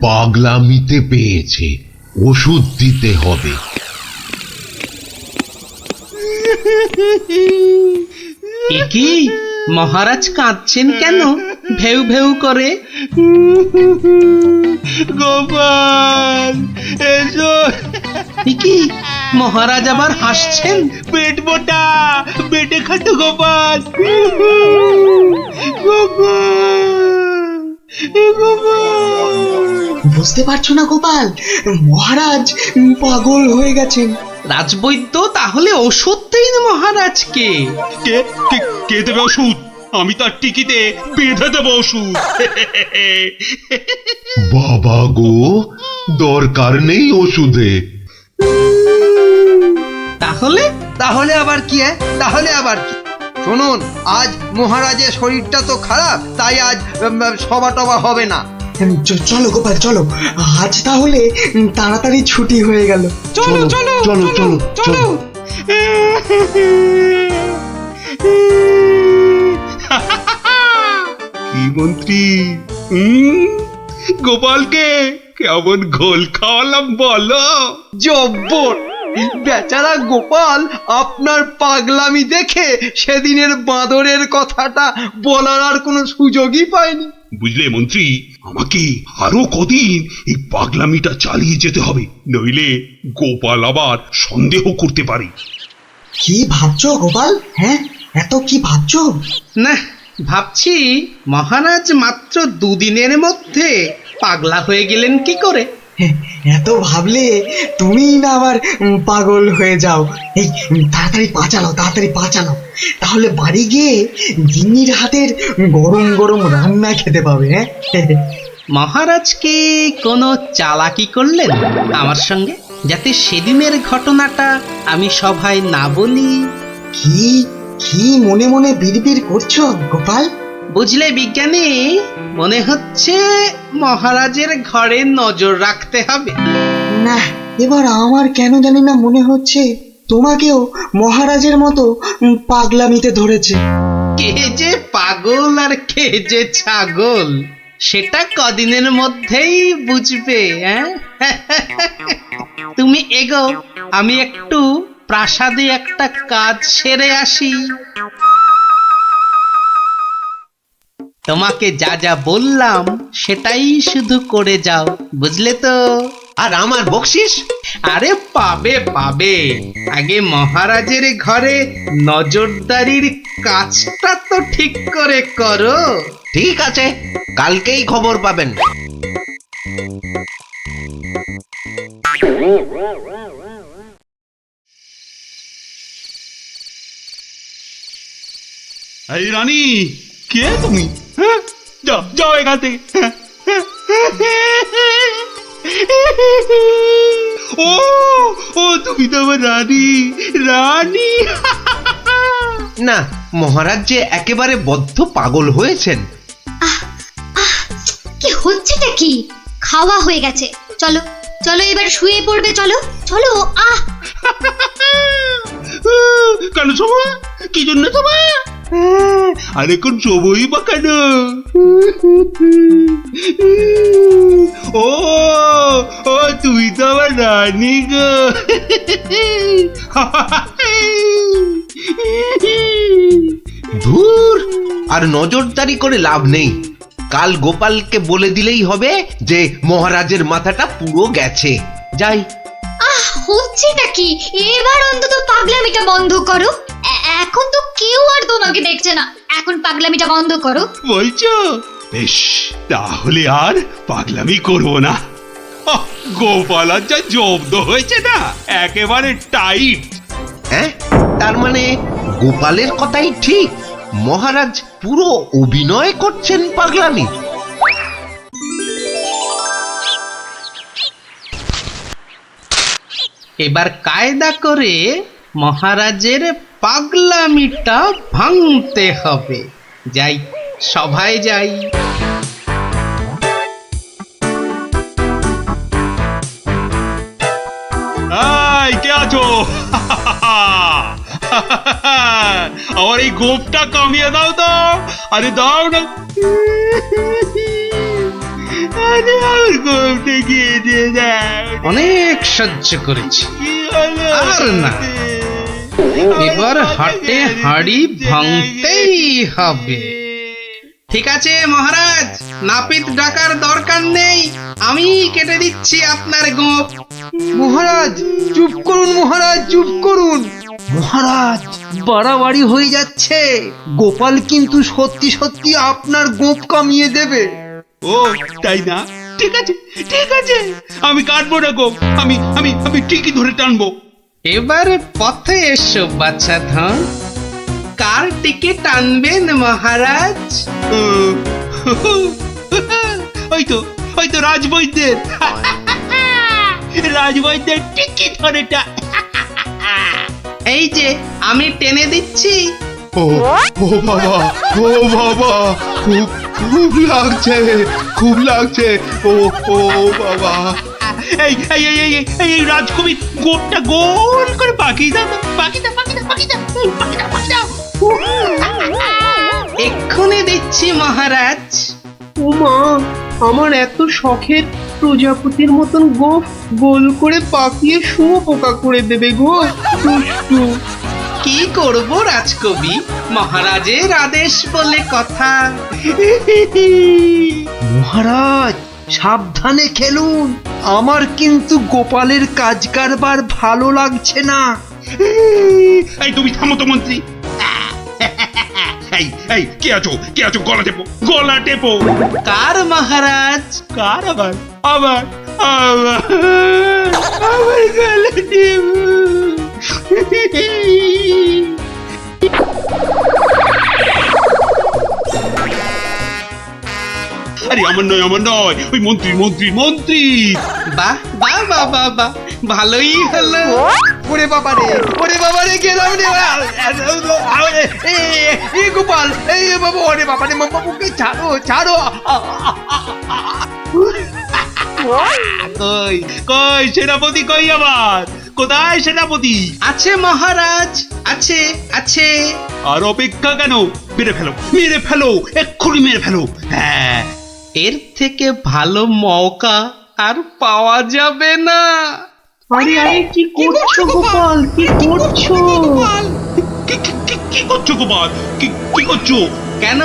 পাগলামিতে পেয়েছে, ওষুধ দিতে হবে। এ কি মহারাজ কাঁদছেন কেন ভেউ ভেউ করে? গোপাল এসো। এ কি মহারাজ আবার হাসছেন? পেট মোটা, পেটে খাটো গোপাল। গোপাল গোপাল, বুঝতে পারছো না গোপাল, মহারাজ পাগল হয়ে গেছেন। রাজবৈদ্য তাহলে ওষুধ দিন মহারাজকে। কে কে কে দেবে ওষুধ? আমি তার টিকিতে বেঁধে দেবো ওষুধ। বাবা গো, দরকার নেই ওষুধে। তাহলে তাহলে আবার কি? তাহলে আবার কি? শুনুন, আজ মহারাজের শরীরটা তো খারাপ, তাই আজ সভা টভা হবে না। চলো গোপাল চলো, আজ তাহলে তাড়াতাড়ি ছুটি হয়ে গেল। চলো চলো চলো চলো চলো। কি মন্ত্রী, গোপালকে কেমন ঘোল খাওয়ালাম বলো? জব্বর! বেচারা গোপাল আপনার পাগলামি দেখে সেদিনের বাঁদরের কথাটা বলার আর কোনো সুযোগই পায়নি। বুঝলে মন্ত্রী, আমাকে আরো কদিন এই পাগলামিটা চালিয়ে যেতে হবে, নইলে গোপাল আবার সন্দেহ করতে পারে। কি ভাবছো গোপাল? হ্যাঁ, এত কি ভাবছো? না, ভাবছি মহারাজ মাত্র দুদিনের মধ্যে পাগলা হয়ে গেলেন কি করে? এত ভাবলে তুমিই না আবার পাগল হয়ে যাও। এই তাড়াতাড়ি পা চালাও, তাহলে বাড়ি গিয়ে গিন্নির হাতের গরম গরম রান্না খেতে পাবে। হ্যাঁ, মহারাজ কি কোনো চালাকি করলেন আমার সঙ্গে, যাতে সেদিনের ঘটনাটা আমি সভায় না বলি? কি কি মনে মনে বিড়বিড় করছো গোপাল? বুঝলে বিজ্ঞানী, মনে হচ্ছে মহারাজের ঘরে নজর রাখতে হবে। না, এবার আমার কেন জানি না মনে হচ্ছে তোমাকেও মহারাজের মতো পাগলামিতে ধরেছে। কে যে পাগল আর কে যে ছাগল, সেটা কদিনের মধ্যেই বুঝবে। হ্যাঁ, তুমি এগো, আমি একটু প্রাসাদে একটা কাজ সেরে আসি। তোমাকে যা যা বললাম সেটাই শুধু করে যাও, বুঝলে তো? আর আমার বকশিস? আরে পাবে পাবে, আগে মহারাজের ঘরে নজরদারির কাজটা তো ঠিক করে করো। ঠিক আছে, কালকেই খবর পাবেন। এই রানী, কে তুমি? হ্যাঁ, যাও যাও এখান থেকে। ও ও, তুমি তো আমার রানী। রানী না, মহারাজ যে একেবারে বদ্ধ পাগল হয়েছেন। কি হচ্ছেটা কি? খাওয়া হয়ে গেছে, চলো চলো এবার শুয়ে পড়বে, চলো চলো। কেন শোভা? কি জন্য শোভা? আরে কোন শোভই বা কেন? ও ও, তুমি তো আমার রানী গো। ধুর, আর নজরদারি করে লাভ নেই। কাল গোপালকে বলে দিলেই হবে যে মহারাজের মাথাটা পুরো গেছে। যাই। হচ্ছেটা কি? এবার অন্তত পাগলামিটা বন্ধ করো। এখন তো কেউ আর তোমাকে দেখছে না, এখন পাগলামিটা বন্ধ করো। বলছো? বেশ, তাহলে আর পাগলামি করবো না। গোপাল আর যা জব্দ হয়েছে না, একেবারে টাইট। হ্যাঁ, তার মানে গোপালের কথাই ঠিক। মহারাজ পুরো অভিনয় করছেন পাগলামি। এবার কায়দা করে মহারাজের পাগলামিটা ভাঙতে হবে। যাই, সভায় যাই। এই কে আছো? আমার এই গোপটা কামিয়ে দাও তো। আরে দাও না। আরে আমার গোপটা গিয়ে দিয়ে দাও। অনেক সহ্য করেছি, আর না। এবার হাটে হাড়ি ভাঙতেই হবে। ঠিক আছে মহারাজ, নাপিত ডাকার দরকার নেই, আমি কেটে দিচ্ছি আপনার গোপ। মহারাজ চুপ করুন, মহারাজ চুপ করুন। মহারাজ বাড়াবাড়ি হয়ে যাচ্ছে। গোপাল কিন্তু সত্যি সত্যি আপনার গোপ কামিয়ে দেবে। ও তাই না? ঠিক আছে ঠিক আছে, আমি কাটবো না গোপ। আমি আমি আমি ঠিকই ধরে টানবো। এবার পথে এসো বাচ্চা ধন। কার টিকিট টানবেন মহারাজ? ওই তো রাজবৈদ্যের। রাজবৈদ্যের টিকিট ধরে এই যে আমি টেনে দিচ্ছি। ও ও বাবা, ও বাবা, খুব খুব লাগছে, খুব লাগছে। ও ও বাবা। এই এই এই এই এই এই রাজকবির গোপটা গোল করে পাকিয়ে দাও, পাকিয়ে দাও, পাকিয়ে দাও, পাকিয়ে দাও, পাকিয়ে দাও, পাকিয়ে দাও। এক্ষুনি দিচ্ছি মহারাজ। ওমা, আমার এত শখের প্রজাপতির মতন গোফ গোল করে পাকিয়ে শুয়োপোকা করে দেবে গো দুষ্টু। কি করব রাজকবি, মহারাজের আদেশ বলে কথা। মহারাজ সাবধানে খেলুন, আমার কিন্তু গোপালের কাজ কারবার ভালো লাগছে না। এই তুমি থামো তো মন্ত্রী। এই এই কে আছো, কে আছো? গলা টেপো, গলা টেপো। কার মহারাজ? কার? আবার আবার আবার আবার গলা টেপো। আরে আমার নয়, আমার নয়, ওই মন্ত্রী মন্ত্রী মন্ত্রী। বাহ বাহ বাহ বাহ বাহ, ভালোই হলো। ওরে বাবা রে, ওরে বাবা রে, গেলাম রে। এই গোপাল, এই বাবা, ওরে বাবা রে, বাবুকে ছাড়ো ছাড়ো। কই কই সেনাপতি, কই আবার? কোথায় সেনাপতি? আছে মহারাজ, আছে আছে। আর অপেক্ষা কেন? মেরে ফেলো, মেরে ফেলো, এক্ষুনি মেরে ফেলো। হ্যাঁ, এর থেকে ভালো মৌকা আর পাওয়া যাবে না। আরে আরে, কি করছো গোপাল, কি করছো? কি করছো গোপাল? কি করছো? কেন,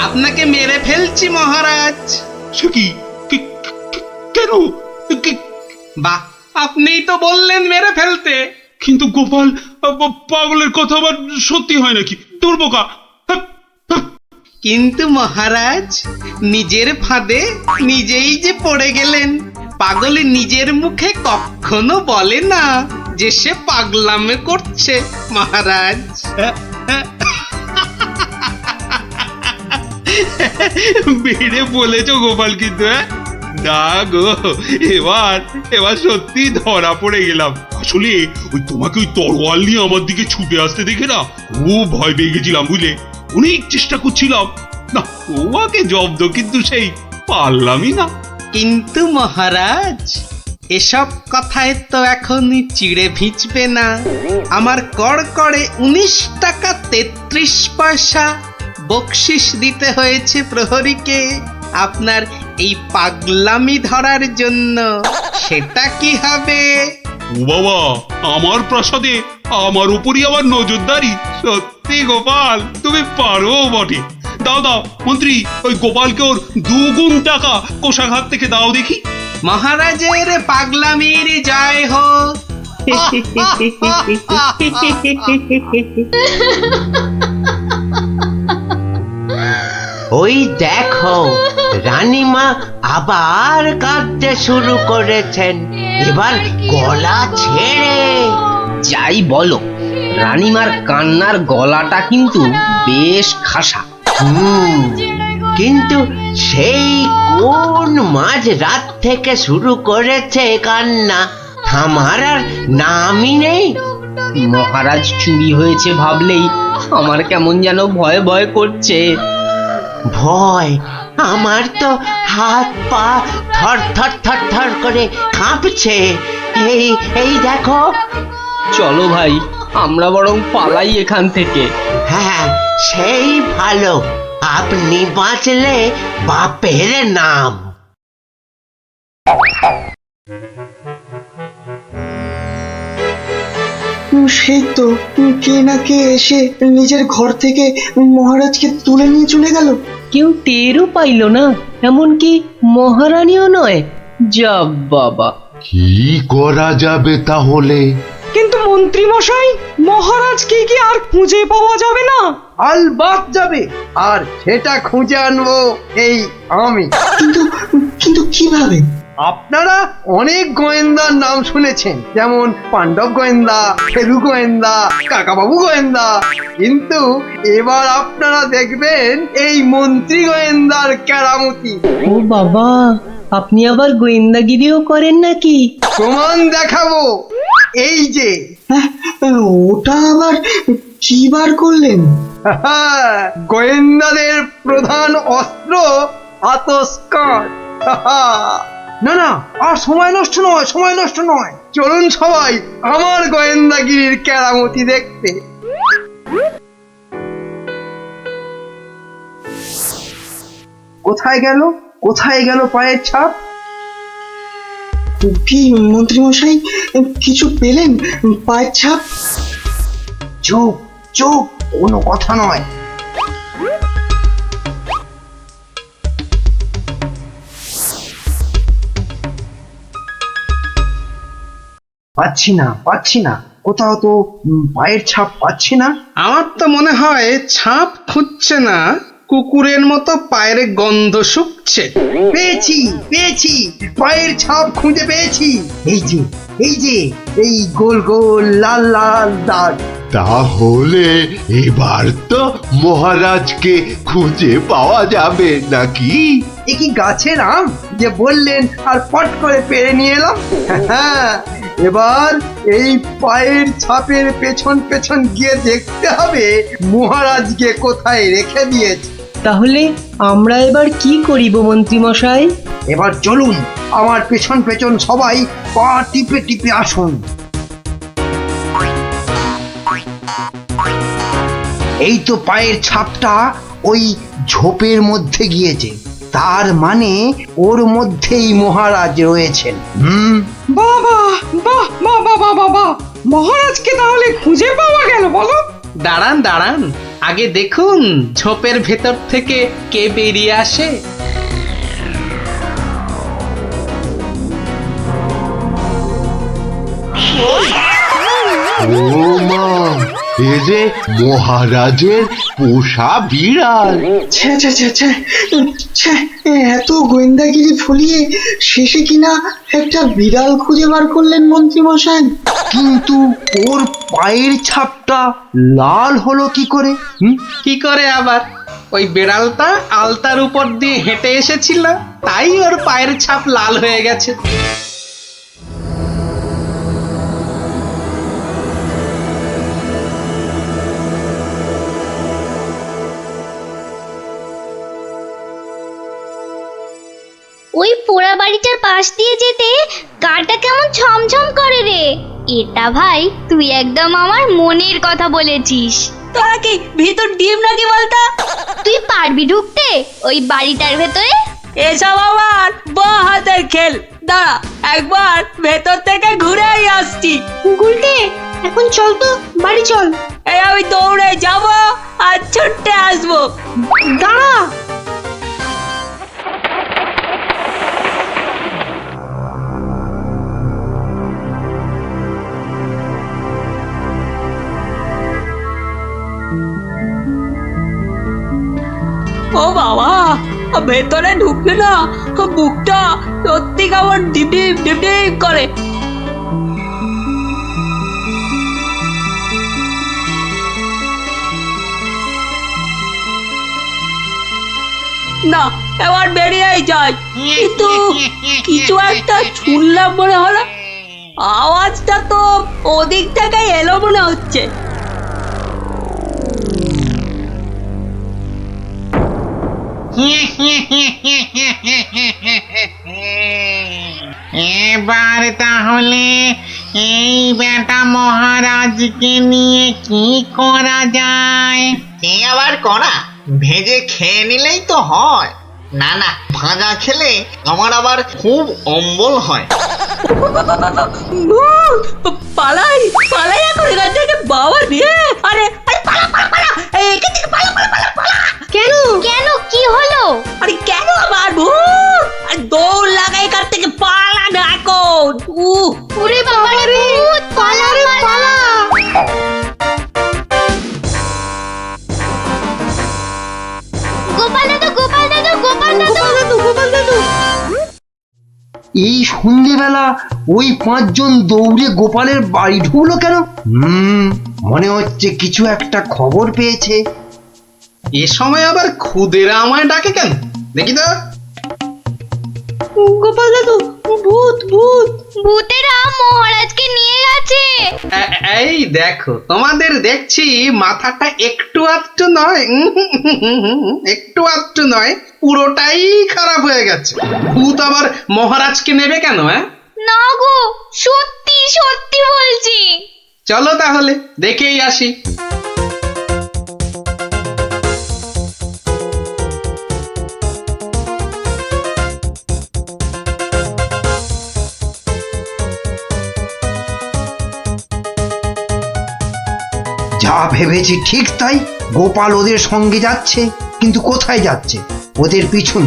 আপনাকে মেরে ফেলছি মহারাজ। সে কি? কেন? বাহ, আপনিই তো বললেন মেরে ফেলতে। কিন্তু গোপাল, পাগলের কথা আবার সত্যি হয় নাকি? তোর বোকা। কিন্তু মহারাজ, নিজের ফাঁদে নিজেই যে পড়ে গেলেন। পাগল নিজের মুখে কখনো বলে না যে সে পাগলামে করছে মহারাজ। বেড়ে বলেছো গোপাল, কিন্তু না গো, এবার এবার সত্যি ধরা পড়ে গেলাম। আসলে ওই তোমাকে ওই তরোয়াল নিয়ে আমার দিকে ছুটে আসতে দেখে না খুব ভয় পেয়ে গেছিলাম, বুঝলে? অনেক চেষ্টা করছিলাম, না তোমাকে জব্দ কিন্তু সেই পারলামই না। কিন্তু মহারাজ, এসব কথায় তো এখন চিড়ে ভিজবে না। আমার কড়কড়ে 19 টাকা 33 পয়সা বকশিস দিতে হয়েছে প্রহরীকে আপনার এই পাগলামি ধরার জন্য। সেটা কি হবে? ও বাবা, আমার প্রাসাদে আমার উপরই আবার নজরদারি? সত্যি গোপাল, তুমি পারো বটে। দাও দাও মন্ত্রী, ওই গোপালকে ওর 2 গুণ টাকা কোষাঘাত থেকে দাও দেখি। মহারাজের পাগলামির জয় হোক। ওই দেখো, রানীমা আবার কাঁদতে শুরু করেছেন, এবার গলা ছেড়ে। যাই বলো, রানীমার কান্নার গলাটা কিন্তু বেশ খাসা। কিন্তু সেই কোন মাঝ রাত থেকে শুরু করেছে কান্না, থামার আর নামই নেই। মহারাজ চুরি হয়েছে ভাবলেই আমার কেমন যেন ভয় ভয় করছে। ভয়? আমার তো হাত পা থর থর থর থর করে কাঁপছে। এই এই দেখো। চলো ভাই, আমরা বরং পালাই এখান থেকে। হ্যাঁ, সেই ভালো। আপনি বাঁচলে বাপের নাম। সেই তো কে না কে এসে নিজের ঘর থেকে মহারাজকে তুলে নিয়ে চলে গেল। কেউ টেরও পাইল না, এমনকি মহারানীও নয়। যা বাবা, কি করা যাবে তাহলে? কিন্তু মন্ত্রী মশাই, মহারাজকে কি আর খুঁজে পাওয়া যাবে না? আলবাত যাবে, আর সেটা খুঁজে আনবো এই আমি। কিন্তু কিন্তু কিভাবে? আপনারা অনেক গোয়েন্দার নাম শুনেছেন, যেমন পাণ্ডব গোয়েন্দা, ফেলু গোয়েন্দা, কাকাবাবু গোয়েন্দা, কিন্তু এবার আপনারা দেখবেন এই মন্ত্রী গোয়েন্দার কেরামতি। ও বাবা, আপনি আবার গোয়েন্দাগিরিও করেন নাকি? প্রমাণ দেখাবো, এই যে। ওটা আবার কি বার করলেন? গোয়েন্দাদের প্রধান অস্ত্র আতসকাঁচ। না না, আর সময় নষ্ট নয়, সময় নষ্ট নয়। চলুন সবাই আমার গোয়েন্দাগিরির কেরামতি দেখতে। কোথায় গেল, কোথায় গেল পায়ের ছাপ? কি মন্ত্রী মশাই, কিছু পেলেন পায়ের ছাপ? চুপ চুপ, কোনো কথা নয়। পাচ্ছি না, পাচ্ছি না, কোথাও তো পায়ের ছাপ পাচ্ছি না। আমার তো মনে হয় ছাপ খুঁজছে না, কুকুরের মতো পায়ের গন্ধ শুকছে। পেয়েছি পেয়েছি, পায়ের ছাপ খুঁজে পেয়েছি। এই যে, এই যে, এই গোল গোল লাল লাল দাগ। তাহলে এবার তো মহারাজকে খুঁজে পাওয়া যাবে নাকি? এ কি গাছের আম যে বললেন আর পট করে পেরে নিয়ে এলাম? এবার এই পায়ের ছাপের পেছন পেছন গিয়ে দেখতে হবে মহারাজকে কোথায় রেখে দিয়েছে। তাহলে আমরা এবার কি করিব মন্ত্রী মশাই? এবার চলুন আমার পেছন পেছন সবাই পা টিপে টিপে আসুন। এই তো পায়ের ছাপটা ওই ঝোপের মধ্যে গিয়েছে, তার মানে ওর মধ্যেই মহারাজ রয়েছেন। বাবা, বাহ, বাবা, বাবা, বাহ, মহারাজকে তাহলে খুঁজে পাওয়া গেল বলো? দাঁড়ান দাঁড়ান, আগে দেখুন ঝোপের ভেতর থেকে কে বেরিয়ে আসে। ও মা, এ যে মহারাজের পোষা বিড়াল। ছ্যা ছ্যা ছ্যা ছ্যা ছ্যা, এত গোয়েন্দাগিরি ফলিয়ে শেষে কিনা একটা বিড়াল খুঁজে বার করলেন মন্ত্রী মশাই। কিন্তু ওর পায়ের ছাপটা লাল হলো কি করে? কি করে আবার? ওই বেড়ালটা আলতার উপর দিয়ে হেঁটে এসেছিল, তাই ওর পায়ের ছাপ লাল হয়ে গেছে। ওই পোড়া বাড়িটার পাশ দিয়ে যেতে গাটা কেমন ছমছম করে রে। এটা ভাই তুই একদম আমার মনের কথা বলেছিস। তোরা কি ভিতর ডিম নাকি বলতো? তুই পারবি ঢুকতে ওই বাড়িটার ভেতরে? এসব আমার বাঁ হাতের খেল। দাঁড়া, একবার ভেতর থেকে ঘুরেই আসছি। গুলটে, এখন চল তো, বাড়ি চল। এই আমি দৌড়ে যাব আর ছুটে আসবো। দাঁড়া। ও বাবা, ভেতরে ঢুকলে না বুকটা সত্যি কেমন ডিপ ডিপ ডিপ ডিপ করে। না এবার বেরিয়েই যায়। কিন্তু কিছু একটা শুনলাম মনে হলো, আওয়াজটা তো ওদিক থেকে এলো মনে হচ্ছে। এবার তাহলে এই বেটা মহারাজকে নিয়ে কি করা যায়? কি আবার করা? ভেজে খেয়ে নিলেই তো হয়। না না, ভাজা খেলে আমার আবার খুব অম্বল হয়। পালাই পালাই এখন এখান থেকে, বাবা রে! আরে আরে পালা পালা পালা, এখান থেকে পালা পালা পালা পালা। কেন কেন কি হলো? আরে কেন আবার ভূত? আর দৌড় লাগাই এখান থেকে, পালা না এখন। ওরে বাবা রে, ভূত! পালা রে পালা! গোপাল দাদু, গোপাল দাদু, গোপাল দাদু, গোপাল দাদু! এই সন্ধ্যেবেলা ওই 5 জন দৌড়ে গোপালের বাড়ি ঢুকলো কেন? মনে হচ্ছে কিছু একটা খবর পেয়েছে। এ সময় আবার খুদেরা আমায় ডাকে কেন? দেখি তো। গোপাল দাদু, ভূত ভূত! ভূতেরা মহারাজকে নিয়ে গেছে। এই দেখো, তোমাদের দেখছি মাথাটা একটু আধটু নয়, একটু আধটু নয়, পুরোটাই খারাপ হয়ে গেছে। ভূত আবার মহারাজকে নেবে কেন? না গো, সত্যি সত্যি বলছি। চলো তাহলে দেখেই আসি। যা ভেবেছি ঠিক তাই। গোপাল ওদের সঙ্গে যাচ্ছে, কিন্তু কোথায় যাচ্ছে? ওদের পিছন।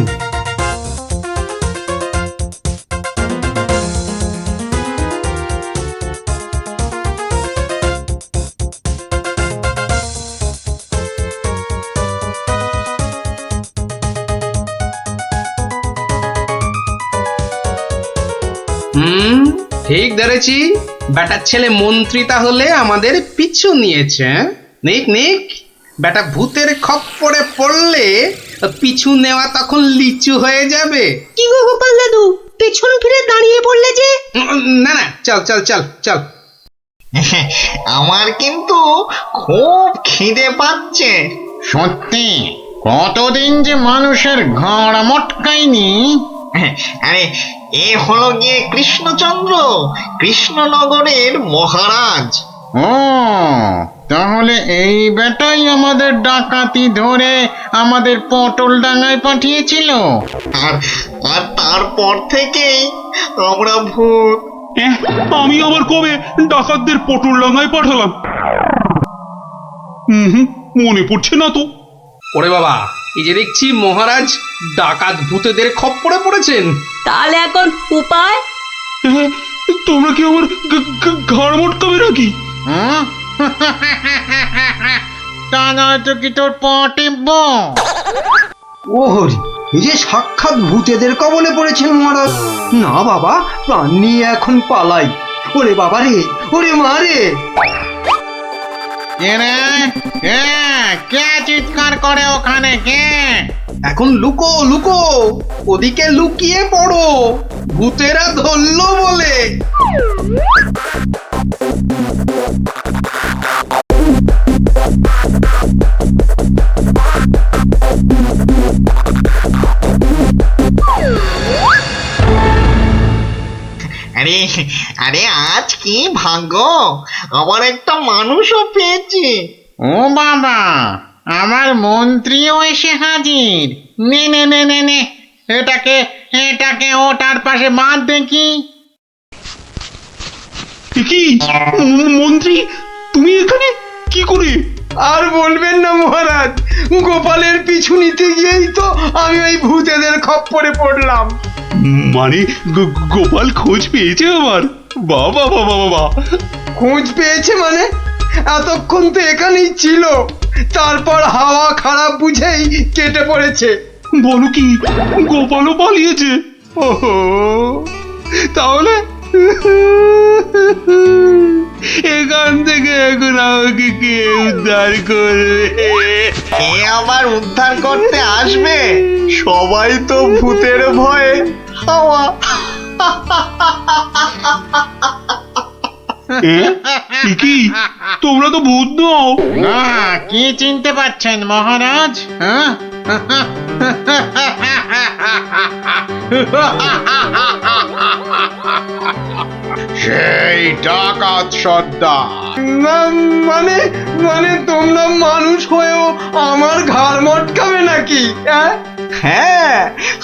ঠিক ধরেছি, বেটার ছেলে মন্ত্রী তাহলে আমাদের পিছু নিয়েছে। নিক নিক, বেটা ভূতের খপ্পরে পড়লে পিছু নেওয়া তখন লিচু হয়ে যাবে। কি গো গোপাল দাদু, পেছন ফিরে দাঁড়িয়ে পড়লে যে? না না, চল চল চল চল। আমার কিন্তু খুব খিদে পাচ্ছে। সত্যি, কতদিন যে মানুষের ঘাড় মটকায়নি। আরে এ হলো গিয়ে কৃষ্ণচন্দ্র, কৃষ্ণনগরের মহারাজ। ও তাহলে এই বেটাই আমাদের ডাকাতি ধরে আমাদের পটল ডাঙায় পাঠিয়েছিল। আর তারপর থেকেই আমরা ভূত। আমি আবার কবে ডাকাতদের পটল ডাঙায় পাঠালাম? মনে পড়ছে না তো। ওরে বাবা, এই যে দেখছি মহারাজ ডাকাত ভূতেদের খপ্পরে পড়েছেন। তাহলে এখন উপায়? তোমরা কি আমার ঘাড় মটকাবে নাকি? তা নয়তো কি তোর পা টিপবো? ও হরি, এই যে সাক্ষাৎ ভূতেদের কবলে পড়েছেন মহারাজ। না বাবা, প্রাণ নিয়ে এখন পালাই। ওরে বাবা রে, ওরে মা রে! কে চিৎকার করে ওখানে? কে? এখন লুকো লুকো, ওদিকে লুকিয়ে পড়ো, ভূতেরা ধরলো বলে। আরে আরে, আজ কি ভাগ্য, আবার একটা মানুষও পেয়েছি। ও বাবা, আমার মন্ত্রীও এসে হাজির। নে নে নে নে নে, এটাকে ওটার পাশে বাঁধ দেখি। কি মন্ত্রী, তুমি এখানে কি করে? আর বলবেন না মহারাজ, গোপালের পিছু নিতে গিয়েই তো আমি ওই ভূতেদের খপ্পরে পড়লাম। মানে গোপাল খোঁজ পেয়েছে আমার? বাবা বাবা বাবা! খোঁজ পেয়েছে মানে? এতক্ষণ তো এখানেই ছিল, তারপর হাওয়া খারাপ বুঝেই কেটে পড়েছে। বলো কি, গোপালও পালিয়েছে? ওহো, তাহলে এখান থেকে এখন আমাকে কে উদ্ধার করবে? কে আবার উদ্ধার করতে আসবে? সবাই তো ভূতের ভয়ে হাওয়া। কি তোমরা তো ভূত নও? না, কি চিনতে পারছেন মহারাজ? হ্যাঁ, সেই ডাকাত সর্দার। মানে মানে তোমরা মানুষ হয়েও আমার ঘাড় মটকাবে নাকি? হ্যাঁ,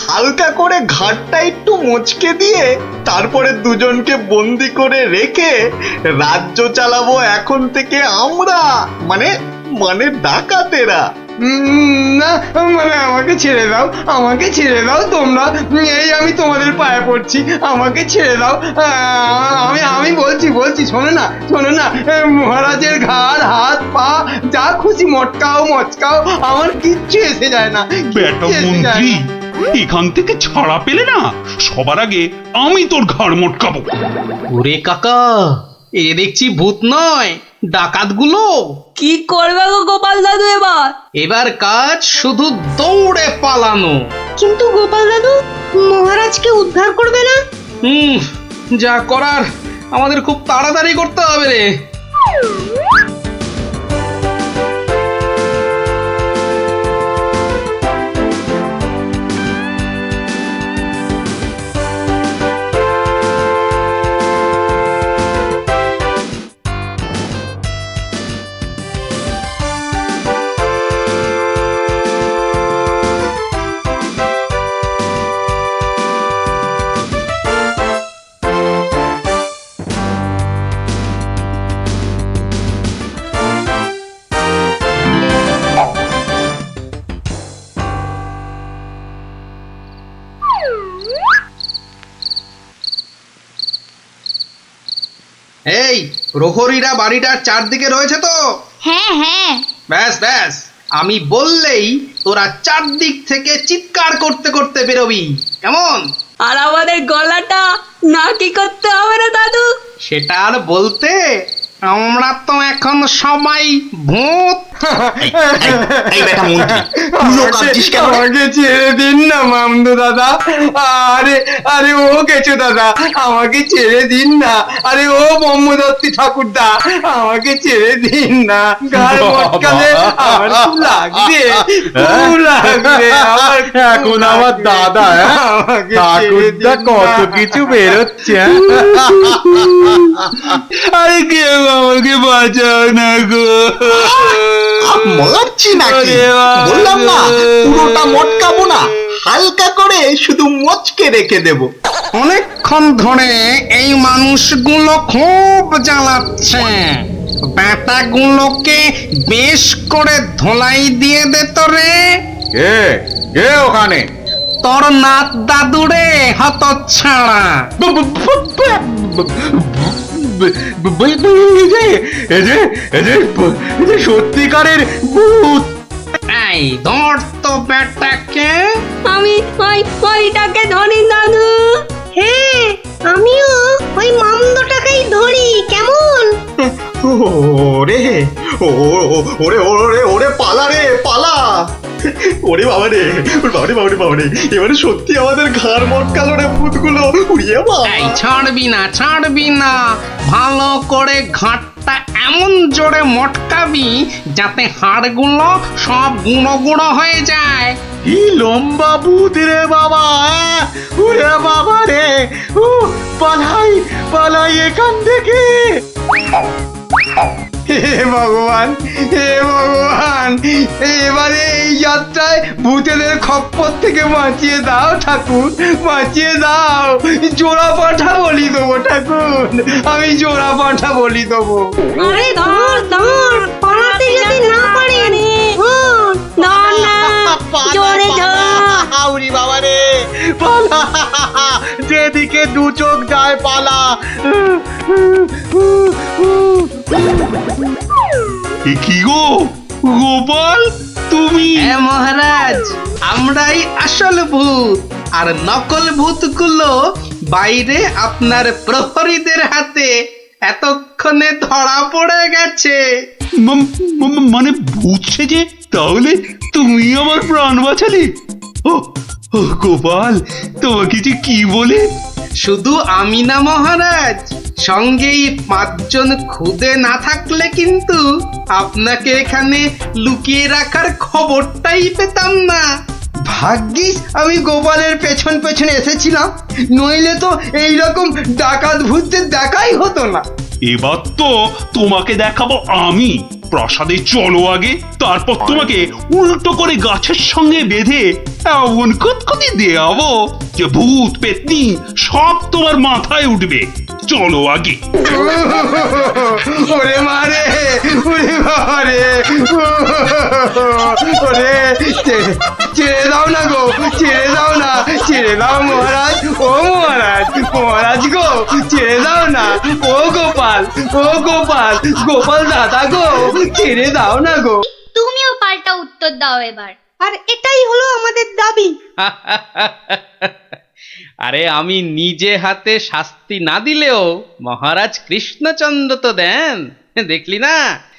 হালকা করে ঘাটটা একটু মুচকে দিয়ে তারপরে দুজনকে বন্দি করে রেখে রাজ্য চালাবো এখন থেকে আমরা, মানে মানে ডাকাতেরা। না মানে আমাকে ছেড়ে দাও, আমাকে ছেড়ে দাও তোমরা, এই আমি তোমাদের পায়ে পড়ছি, আমাকে ছেড়ে দাও। আমি বলছি শোনো না, মহারাজের ঘাড় হাত পা যা খুশি মটকাও, আমার কিচ্ছু এসে যায় না। বেটা মন্ত্রী, এখান থেকে ছাড়া পেলে না সবার আগে আমি তোর ঘাড় মটকাবো। ওরে কাকা, এ দেখছি ভূত নয়, ডাকাতগুলো। কি করবে গো গোপাল দাদু এবার? এবার কাজ শুধু দৌড়ে পালানো। কিন্তু গোপাল দাদু মহারাজকে উদ্ধার করবে না? যা করার আমাদের খুব তাড়াতাড়ি করতে হবে রে। এই প্রহরীরা বাড়িটার চারদিকে রয়েছে তো? হ্যাঁ হ্যাঁ। ব্যাস ব্যাস, আমি বললেই তোরা চারদিক থেকে চিৎকার করতে করতে বেরোবি, কেমন? আর আমাদের গলাটা না কি করতে হবে না দাদু? সেটা আর বলতে, আমরা তো এখন সবাই ভূত। আমাকে ছেড়ে দিন না মামদু দাদা, আরে ও কেচো দাদা, আমাকে ছেড়ে দিন না, আরে ও ব্রহ্মদত্তি ঠাকুরদা, আমাকে ছেড়ে দিন না, গায়ে মটকালে আমার খুব লাগবে, এখন আমার দাদা ঠাকুরদা কত কিছু বেরোচ্ছে। আরে কেউ আমাকে বাঁচাও না গো। মারছি নাকি? বললাম না পুরোটা মটকাবো না, হালকা করে শুধু মচকে রেখে দেব। অনেকক্ষণ ধরে এই মানুষগুলো খুব জ্বালাচ্ছে, ব্যাটাগুলোকে বেশ করে ধোলাই দিয়ে দে তো রে। কে ওখানে? তোর নাত দাদুরে হতচ্ছাড়া। সত্যিকারের ভূত। এই ধর তো ব্যাটাকে। আমি ওইটাকে ধরি দাদু। হ্যাঁ, আমিও ওই মামদটাকেই ধরি, কেমন? ওরে ওরে ওরে ওরে পালা রে পালা। ওরে বাবা রে, বাবারে, এবারে সত্যি আমাদের ঘাড় মটকালো রে ভূতগুলো। উড়িয়ে এই ছাড়বি না, ভালো করে ঘাটটা এমন জোরে মটকাবি যাতে হাড়গুলো সব গুঁড়ো গুঁড়ো হয়ে যায়। কি লম্বা ভূত রে বাবা! ওরে বাবা রে, পালাই এখান থেকে। হে ভগবান, এবারে এই যাত্রায় ভূতেদের খপ্পর থেকে বাঁচিয়ে দাও ঠাকুর, বাঁচিয়ে দাও। জোড়া পাঠা বলি দেবো ঠাকুর, আমি জোড়া পাঠা বলি দেবো। আরে ধর, পালাতে যদি না পারি, ধর না, জোরে ধর। বাবা রে, পালা, যেদিকে দু চোখ যায় পালা। কি গো গোপাল, তুমি? হ্যাঁ মহারাজ, আমরাই আসল ভূত, আর নকল ভূতগুলো বাইরে আপনার প্রহরীদের হাতে এতক্ষণে ধরা পড়ে গেছে। মানে ভূত সেজে তাহলে তুমি আমার প্রাণ বাঁচালে? ও গোপাল, তোমাকে যে কি বলে? শুধু আমি না মহারাজ, সঙ্গে এই 5 জন খুদে না থাকলে কিন্তু আপনাকে এখানে লুকিয়ে রাখার খবরটাই পেতাম না। ভাগ্যিস আমি গোপালের পেছন পেছন এসেছিলাম, নইলে তো এইরকম ডাকাত ভূতদের দেখাই হতো না। এবার তো তোমাকে দেখাবো আমি। প্রাসাদে চলো আগে, তারপর তোমাকে উল্টো করে গাছের সঙ্গে বেঁধে এমন কুতকুতি দেয়াবো যে ভূত পেতনি সব তোমার মাথায় উঠবে। চলো আগে। ওরে মারে, ওরে মারে, ওরে ছেড়ে দাও না গো, ছেড়ে দাও না, ছেড়ে দাও মহারাজ, ও মহারাজ, মহারাজ গো, ছেড়ে দাও না, ও গোপাল, ও গোপাল, গোপাল দাদা গো, ছেড়ে দাও না গো। তুমিও পাল্টা উত্তর দাও এবার। আর এটাই হলো আমাদের দাবি। আরে আমি নিজে হাতে শাস্তি না দিলেও মহারাজ কৃষ্ণচন্দ্র তো দেন, দেখলি না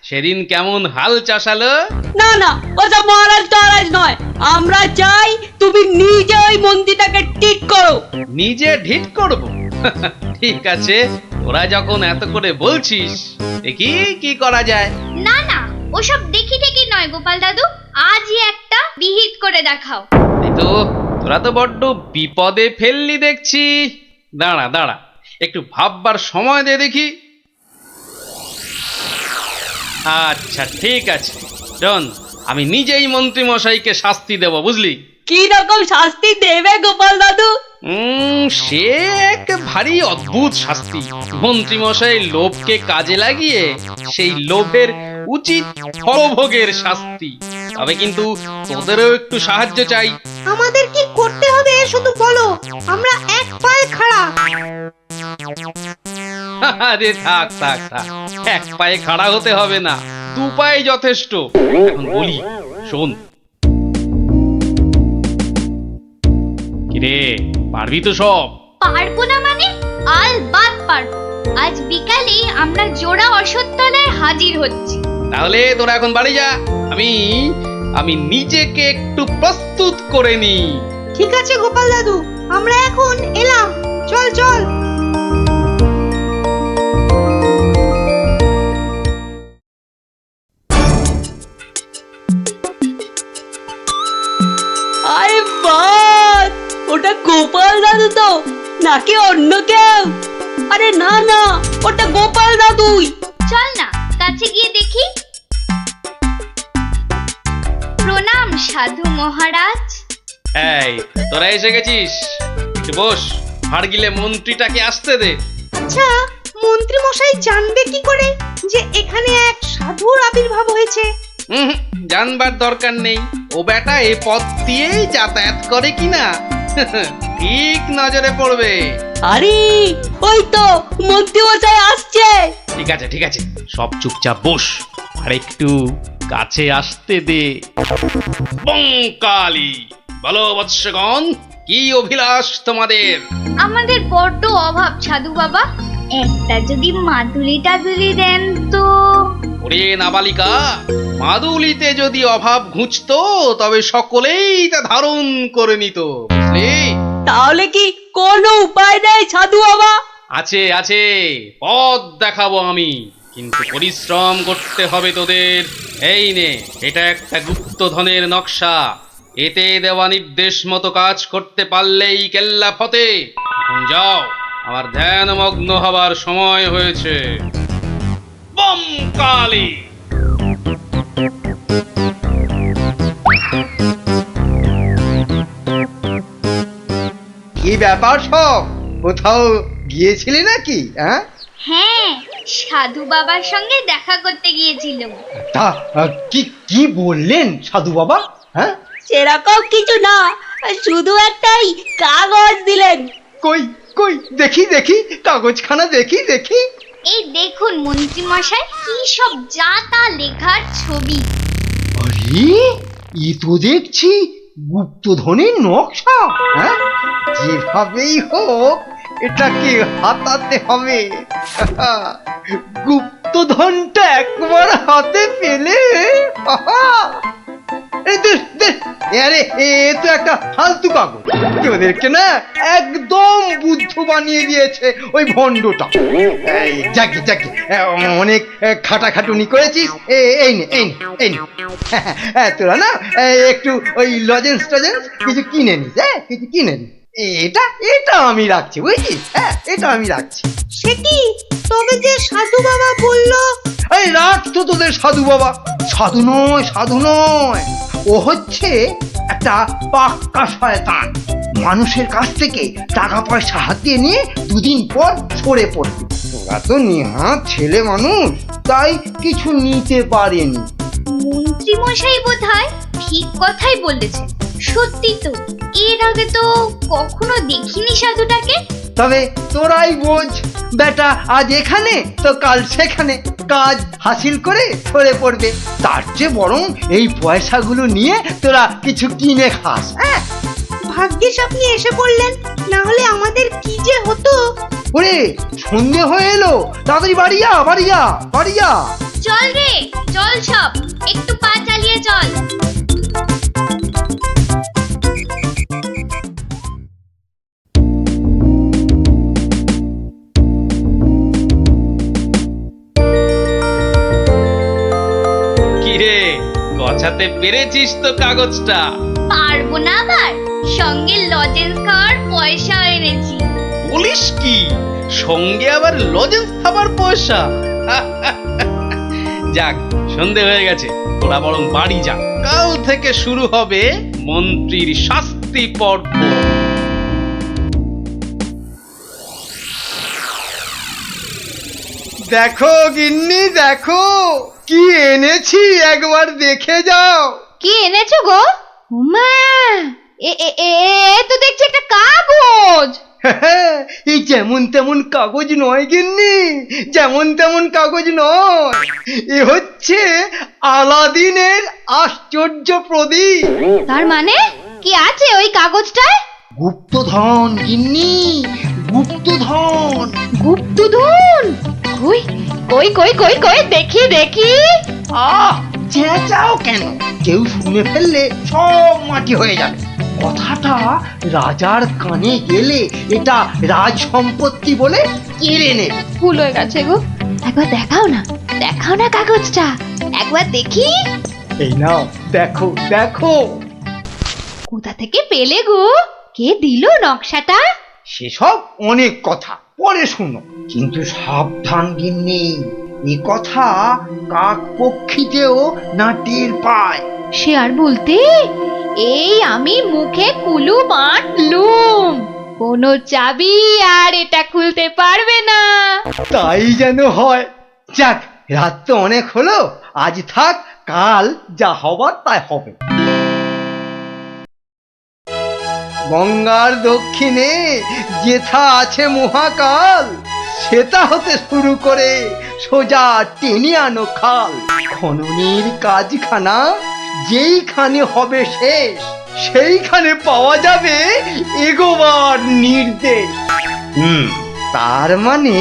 সেদিন কেমন হাল চাষালো। না না, ওটা মহারাজ টহারাজ নয়, আমরা চাই তুমি নিজে ওই মন্দিরটাকে ঠিক করো। নিজে ঢিট করব? ঠিক আছে, তোরা যখন এত করে বলছিস, দেখি কি করা যায়। না না, ওসব দেখি টেকি নয় গোপাল দাদু, আজই একটা বিহিত করে দেখাও। এই তো, তোরা তো বড্ড বিপদে ফেললি দেখছি। দাঁড়া দাঁড়া, একটু ভাববার সময় দে দেখি। আচ্ছা ঠিক আছে, শোন, আমি নিজেই মন্ত্রী মশাইকে শাস্তি দেব, বুঝলি? কি রকম শাস্তি দেবে গোপাল দাদু? সে এক ভারী অদ্ভুত শাস্তি। মন্ত্রী মশাই লোভকে কাজে লাগিয়ে সেই লোভের উচিত ফলভোগের শাস্তি। তবে কিন্তু তোদেরও একটু সাহায্য চাই। আমাদের কি করতে হবে শুধু বলো, আমরা এক পায়ে খাড়া। আরে থাক থাক থাক, এক পায়ে খাড়া হতে হবে না, 2 পায়ে যথেষ্ট। এখন বলি, শোন। কিরে, পারবি তো সব? পারবো না মানে? আলবাত পারবো। আজ বিকালে আমরা জোড়া অশ্বত্থতলায় হাজির হচ্ছি। তাহলে তোরা এখন বাড়ি যা, আমি নিজেকে একটু প্রস্তুত করে নি। ঠিক আছে গোপাল দাদু, আমরা এখন এলাম, চল চল। আরে বাস, ওটা গোপাল দাদু তো নাকি অন্য কেউ? আরে না না, ওটা গোপাল দাদুই। চল না কাছে গিয়ে দেখি। প্রণাম সাধু মহারাজ। এই, তোরা এসে গেছিস, একটু বস। হাড় গিলে মন্ত্রীটাকে আসতে দে। আচ্ছা, মন্ত্রী মশাই জানবে কি করে যে এখানে এক সাধুর আবির্ভাব হয়েছে? জানবার দরকার নেই, ও বেটা এ পথ দিয়েই যাতায়াত করে কিনা ঠিক নজরে পড়বে। আরে ওই তো মন্ত্রী মশাই আসছে। ঠিক আছে ঠিক আছে, সব চুপচাপ বস, আর একটু কাছে আসতে দে। বঙ্কালি, বলো বৎসগণ, কি অভিলাষ তোমাদের? আমাদের বড্ড অভাব সাধু বাবা, একটা যদি মাদুলি টাদুলি দেন তো। ওরে নাবালিকা, মাদুলিতে যদি অভাব ঘুচতো তবে সকলেই তা ধারণ করে নিত, বুঝলি? তাহলে কি কোনো উপায় নেই সাধু বাবা? আছে আছে, পথ দেখাবো আমি, কিন্তু পরিশ্রম করতে হবে তোদের। এই নে, এটা একটা গুপ্তধনের নকশা, এতে দেওয়া নির্দেশ মতো কাজ করতে পারলেই কেল্লা ফতে। এখন যাও, আমার ধ্যানমগ্ন হবার সময় হয়েছে। বঙ্কালি। কি ব্যাপার সব, কোথাও গিয়েছিলি নাকি? হ্যাঁ, সাধু বাবার সঙ্গে দেখা করতে গিয়েছিলাম। তা কি কি বললেন সাধু বাবা? সেরকম কিছু না, শুধু একটাই কাগজ দিলেন। কই কই দেখি দেখি, কাগজখানা দেখি দেখি। এই দেখুন মন্ত্রী মশাই, কি সব যা তা লেখার ছবি। আরে, ই তো দেখছি গুপ্তধনের নকশা। যেভাবেই হোক এটাকে হাতাতে হবে। গুপ্তধনটা একবার হাতে পেলে আরে এ তো একটা ফালতু কাগজ, ওদেরকে না একদম বুদ্ধ বানিয়ে দিয়েছে ওই ভণ্ডটা। যাকে যাকে অনেক খাটাখাটুনি করেছিস, এই নে এই নে এই নে। তোরা না একটু ওই লজেন্স টজেন্স কিছু কিনে নিস, কিছু কিনে নিস। এটা এটা আমি রাখছি, বুঝছিস? হ্যাঁ, এটা আমি রাখছি। সে কি, তবে যে সাধু বাবা বলল? এই রাখ তো তোদের সাধু বাবা। সাধু নয়, সাধু নয়, ও হচ্ছে একটা পাক্কা শয়তান। মানুষের কাছ থেকে টাকা পয়সা হাতিয়ে নিয়ে দুদিন পর সরে পড়বে। ওরা তো নিহাত ছেলে মানুষ, তাই কিছু নিতে পারেনি। মন্ত্রী মশাই বোধহয় ঠিক কথাই বলেছেন। সত্যি তো, এর আগে তো কখনো দেখিনি সাধুটাকে। তবে তোরাই বোঝ, বেটা আজ এখানে তো কাল সেখানে কাজ হাসিল করে সরে পড়বে। তার চেয়ে বরং এই পয়সাগুলো নিয়ে তোরা কিছু কিনে খাস। ভাগ্যিস আপনি এসে পড়লেন, না হলে আমাদের কি যে হতো। ওরে সন্ধে হয়ে এলো, তাড়াতাড়ি বাড়ি যা, বাড়ি যা, বাড়ি যা। চল রে চল, সব একটু পা চালিয়ে চল। কিরে, গছাতে পেরেছিস তো কাগজটা? পারবো না আবার, সঙ্গে লজেন্স খাওয়ার পয়সা এনেছি। বলিস কি, সঙ্গে আবার লজেন্স খাবার পয়সা? যাক, সন্ধে হয়ে গেছে, তোরা বরং বাড়ি যা। কাল থেকে শুরু হবে মন্ত্রীর শাস্তি পর্ব। দেখো গিন্নি, দেখো কি এনেছি, একবার দেখে যাও। কি এনেছো গো? মা, তো দেখছি একটা কাগজ। এই যেমন তেমন কাগজ নয় গিন্নি, যেমন তেমন কাগজ নয়। এ হচ্ছে আলাদিনের আশ্চর্য প্রদীপ। তার মানে কি আছে ওই কাগজটায়? গুপ্তধন গিন্নি, গুপ্তধন। গুপ্তধন? কই কই কই কই কই, দেখি দেখি। চেঁচাও কেন? কেউ শুনে ফেললে সব মাটি হয়ে যাবে। কথাটা রাজার কানে গেলে এটা রাজ সম্পত্তি বলে কেড়ে নেবে। ভুল হয়ে গেছে গো, একবার দেখাও না, দেখাও না কাগজটা, একবার দেখি। এই নাও, দেখো দেখো। কোথা থেকে পেলে গো? কে দিল নকশাটা? সেসব অনেক কথা পরে শুনো, কিন্তু সাবধান গিন্নি, এ কথা কাক পক্ষীতেও না টের পায়। সে আর বলতে, এই আমি মুখে কুলু বাঁধলুম, কোনো চাবি আর এটা খুলতে পারবে না। তাই যেন হয়। যাক, রাত তো অনেক হলো, আজ থাক, কাল যা হবার তাই হবে। গঙ্গার দক্ষিণে যেথা আছে মহাকাল, সেটা হতে শুরু করে সোজা টেনে আনো খাল। খননের কাজখানা যেইখানে হবে শেষ, সেইখানে পাওয়া যাবে এগোবার নির্দেশ। তার মানে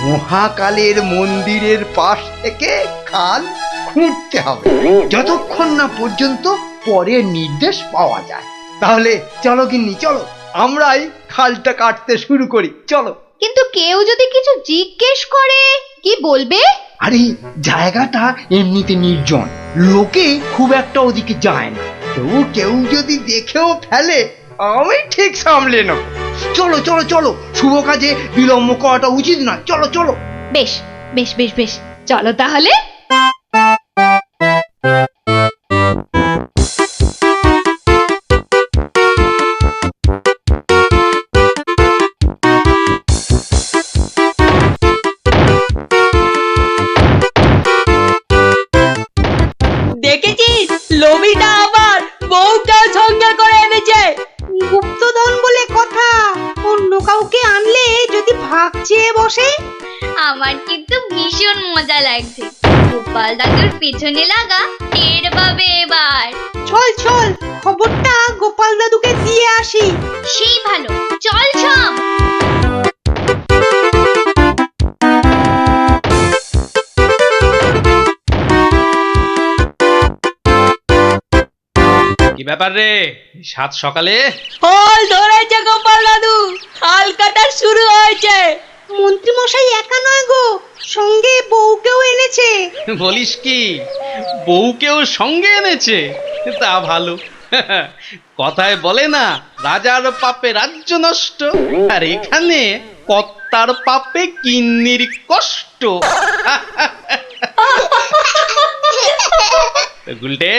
মহাকালের মন্দিরের পাশ থেকে খাল খুঁড়তে হবে, যতক্ষণ না পর্যন্ত পরের নির্দেশ পাওয়া যায়। তাহলে চলো গিন্নি, চলো, আমরাই খালটা কাটতে শুরু করি, চলো। কিন্তু কেউ যদি কিছু জিজ্ঞেস করে কি বলবে? আরে জায়গাটা এমনিতে নির্জন, লোকে খুব একটা ওদিকে যায় না। তবু কেউ যদি দেখেও ফেলে, আমি ঠিক সামলে নেব। চলো চলো চলো, শুভ কাজে বিলম্ব করাটা উচিত না। চলো চলো। বেশ বেশ বেশ বেশ, চলো তাহলে। দেখেছিস, লোভিটা আবার বউটা সঙ্গে করে এনেছে। গুপ্তধন বলে কথা, অন্য কাউকে আনলে যদি ভাগ চেয়ে বসে। আমার কিন্তু ভীষণ মজা লাগছে। গোপাল দাদুর পেছনে লাগা টের পাবে এবার। চল চল, খবরটা গোপাল দাদুকে দিয়ে আসি। সেই ভালো, চল সব। ব্যাপার রে, সাত সকালে? ফল ধরেছে গোপাল দাদু, খাল কাটার শুরু হয়েছে। মন্ত্রী মশাই একা নয় গো, সঙ্গে বউকেও এনেছে। বলিস কি, বউকেও সঙ্গে এনেছে? তা ভালো। কথায় বলে না, রাজার পাপে রাজ্য নষ্ট, আর এখানে কর্তার পাপে কিন্নির কষ্ট। গুলটে,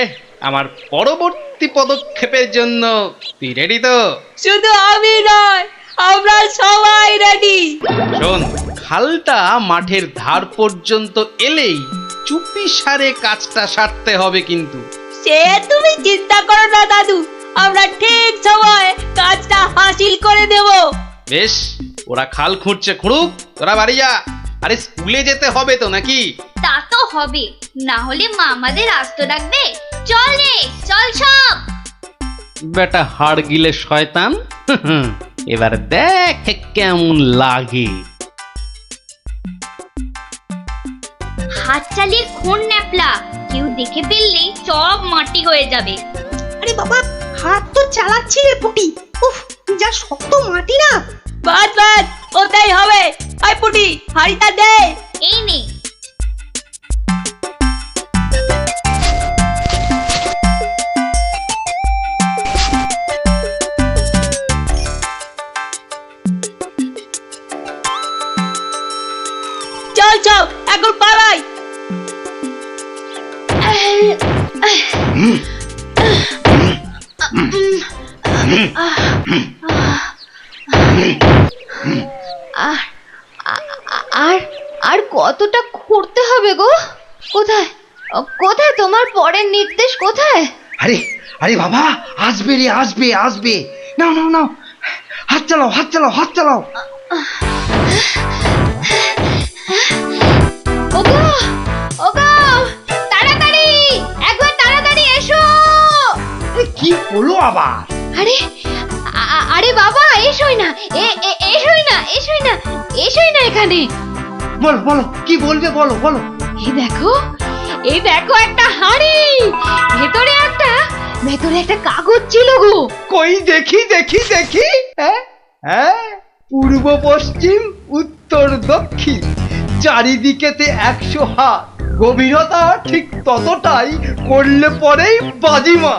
আমার পরবর্তী পদক্ষেপের জন্য তুই রেডি তো? শুধু আমি নয়, আমরা সবাই রেডি। শোন, খালটা মাঠের ধার পর্যন্ত এলেই চুপি সারে কাজটা সারতে হবে কিন্তু। সে তুমি চিন্তা করো না দাদু, আমরা ঠিক সময় কাজটা হাসিল করে দেব। বেশ, ওরা খাল খুঁড়ছে খুঁড়ুক, তোরা বাড়ি যা। আরে স্কুলে যেতে হবে তো নাকি? তা তো হবে, না হলে মা আমাদের আস্ত ডাকবে। চল রে, চল সব। বেটা হাড় গিলে শয়তান, এবার দেখ কেমন লাগে। হাত চালিয়ে খুন ন্যাপলা, কেউ দেখে ফেললেই সব মাটি হয়ে যাবে। আরে বাবা, হাত তো চালাচ্ছি রে পুটি। উফ, যা শক্ত মাটি না। বাদ বাদ, ওটাই হবে। আই পুটি, হাড়িটা দে। এই নে। চল চল, এখন পালাই। আর কতটা খুঁড়তে হবে গো? কোথায় কোথায় তোমার পরের নির্দেশ কোথায়? আরে আরে বাবা, আসবে রে, আসবে আসবে। নাও নাও নাও, হাত চালাও, হাত চালাও, হাত চালাও। ওগো ওগো, তাড়াতাড়ি, একবার তাড়াতাড়ি এসো। কি হলো আবার? আরে আরে বাবা, এসোই না, এসোই না, এসোই না, এসোই না এখানে। বলো বলো, কি বলবে বলো বলো। এই দেখো একটা হাঁড়ি, ভেতরে একটা কাগজ ছিল গো। কই দেখি দেখি দেখি। হ্যাঁ, পূর্ব পশ্চিম উত্তর দক্ষিণ চারিদিকেতে 100 হাত, গভীরতা ঠিক ততটাই, করলে পরেই বাজিমা।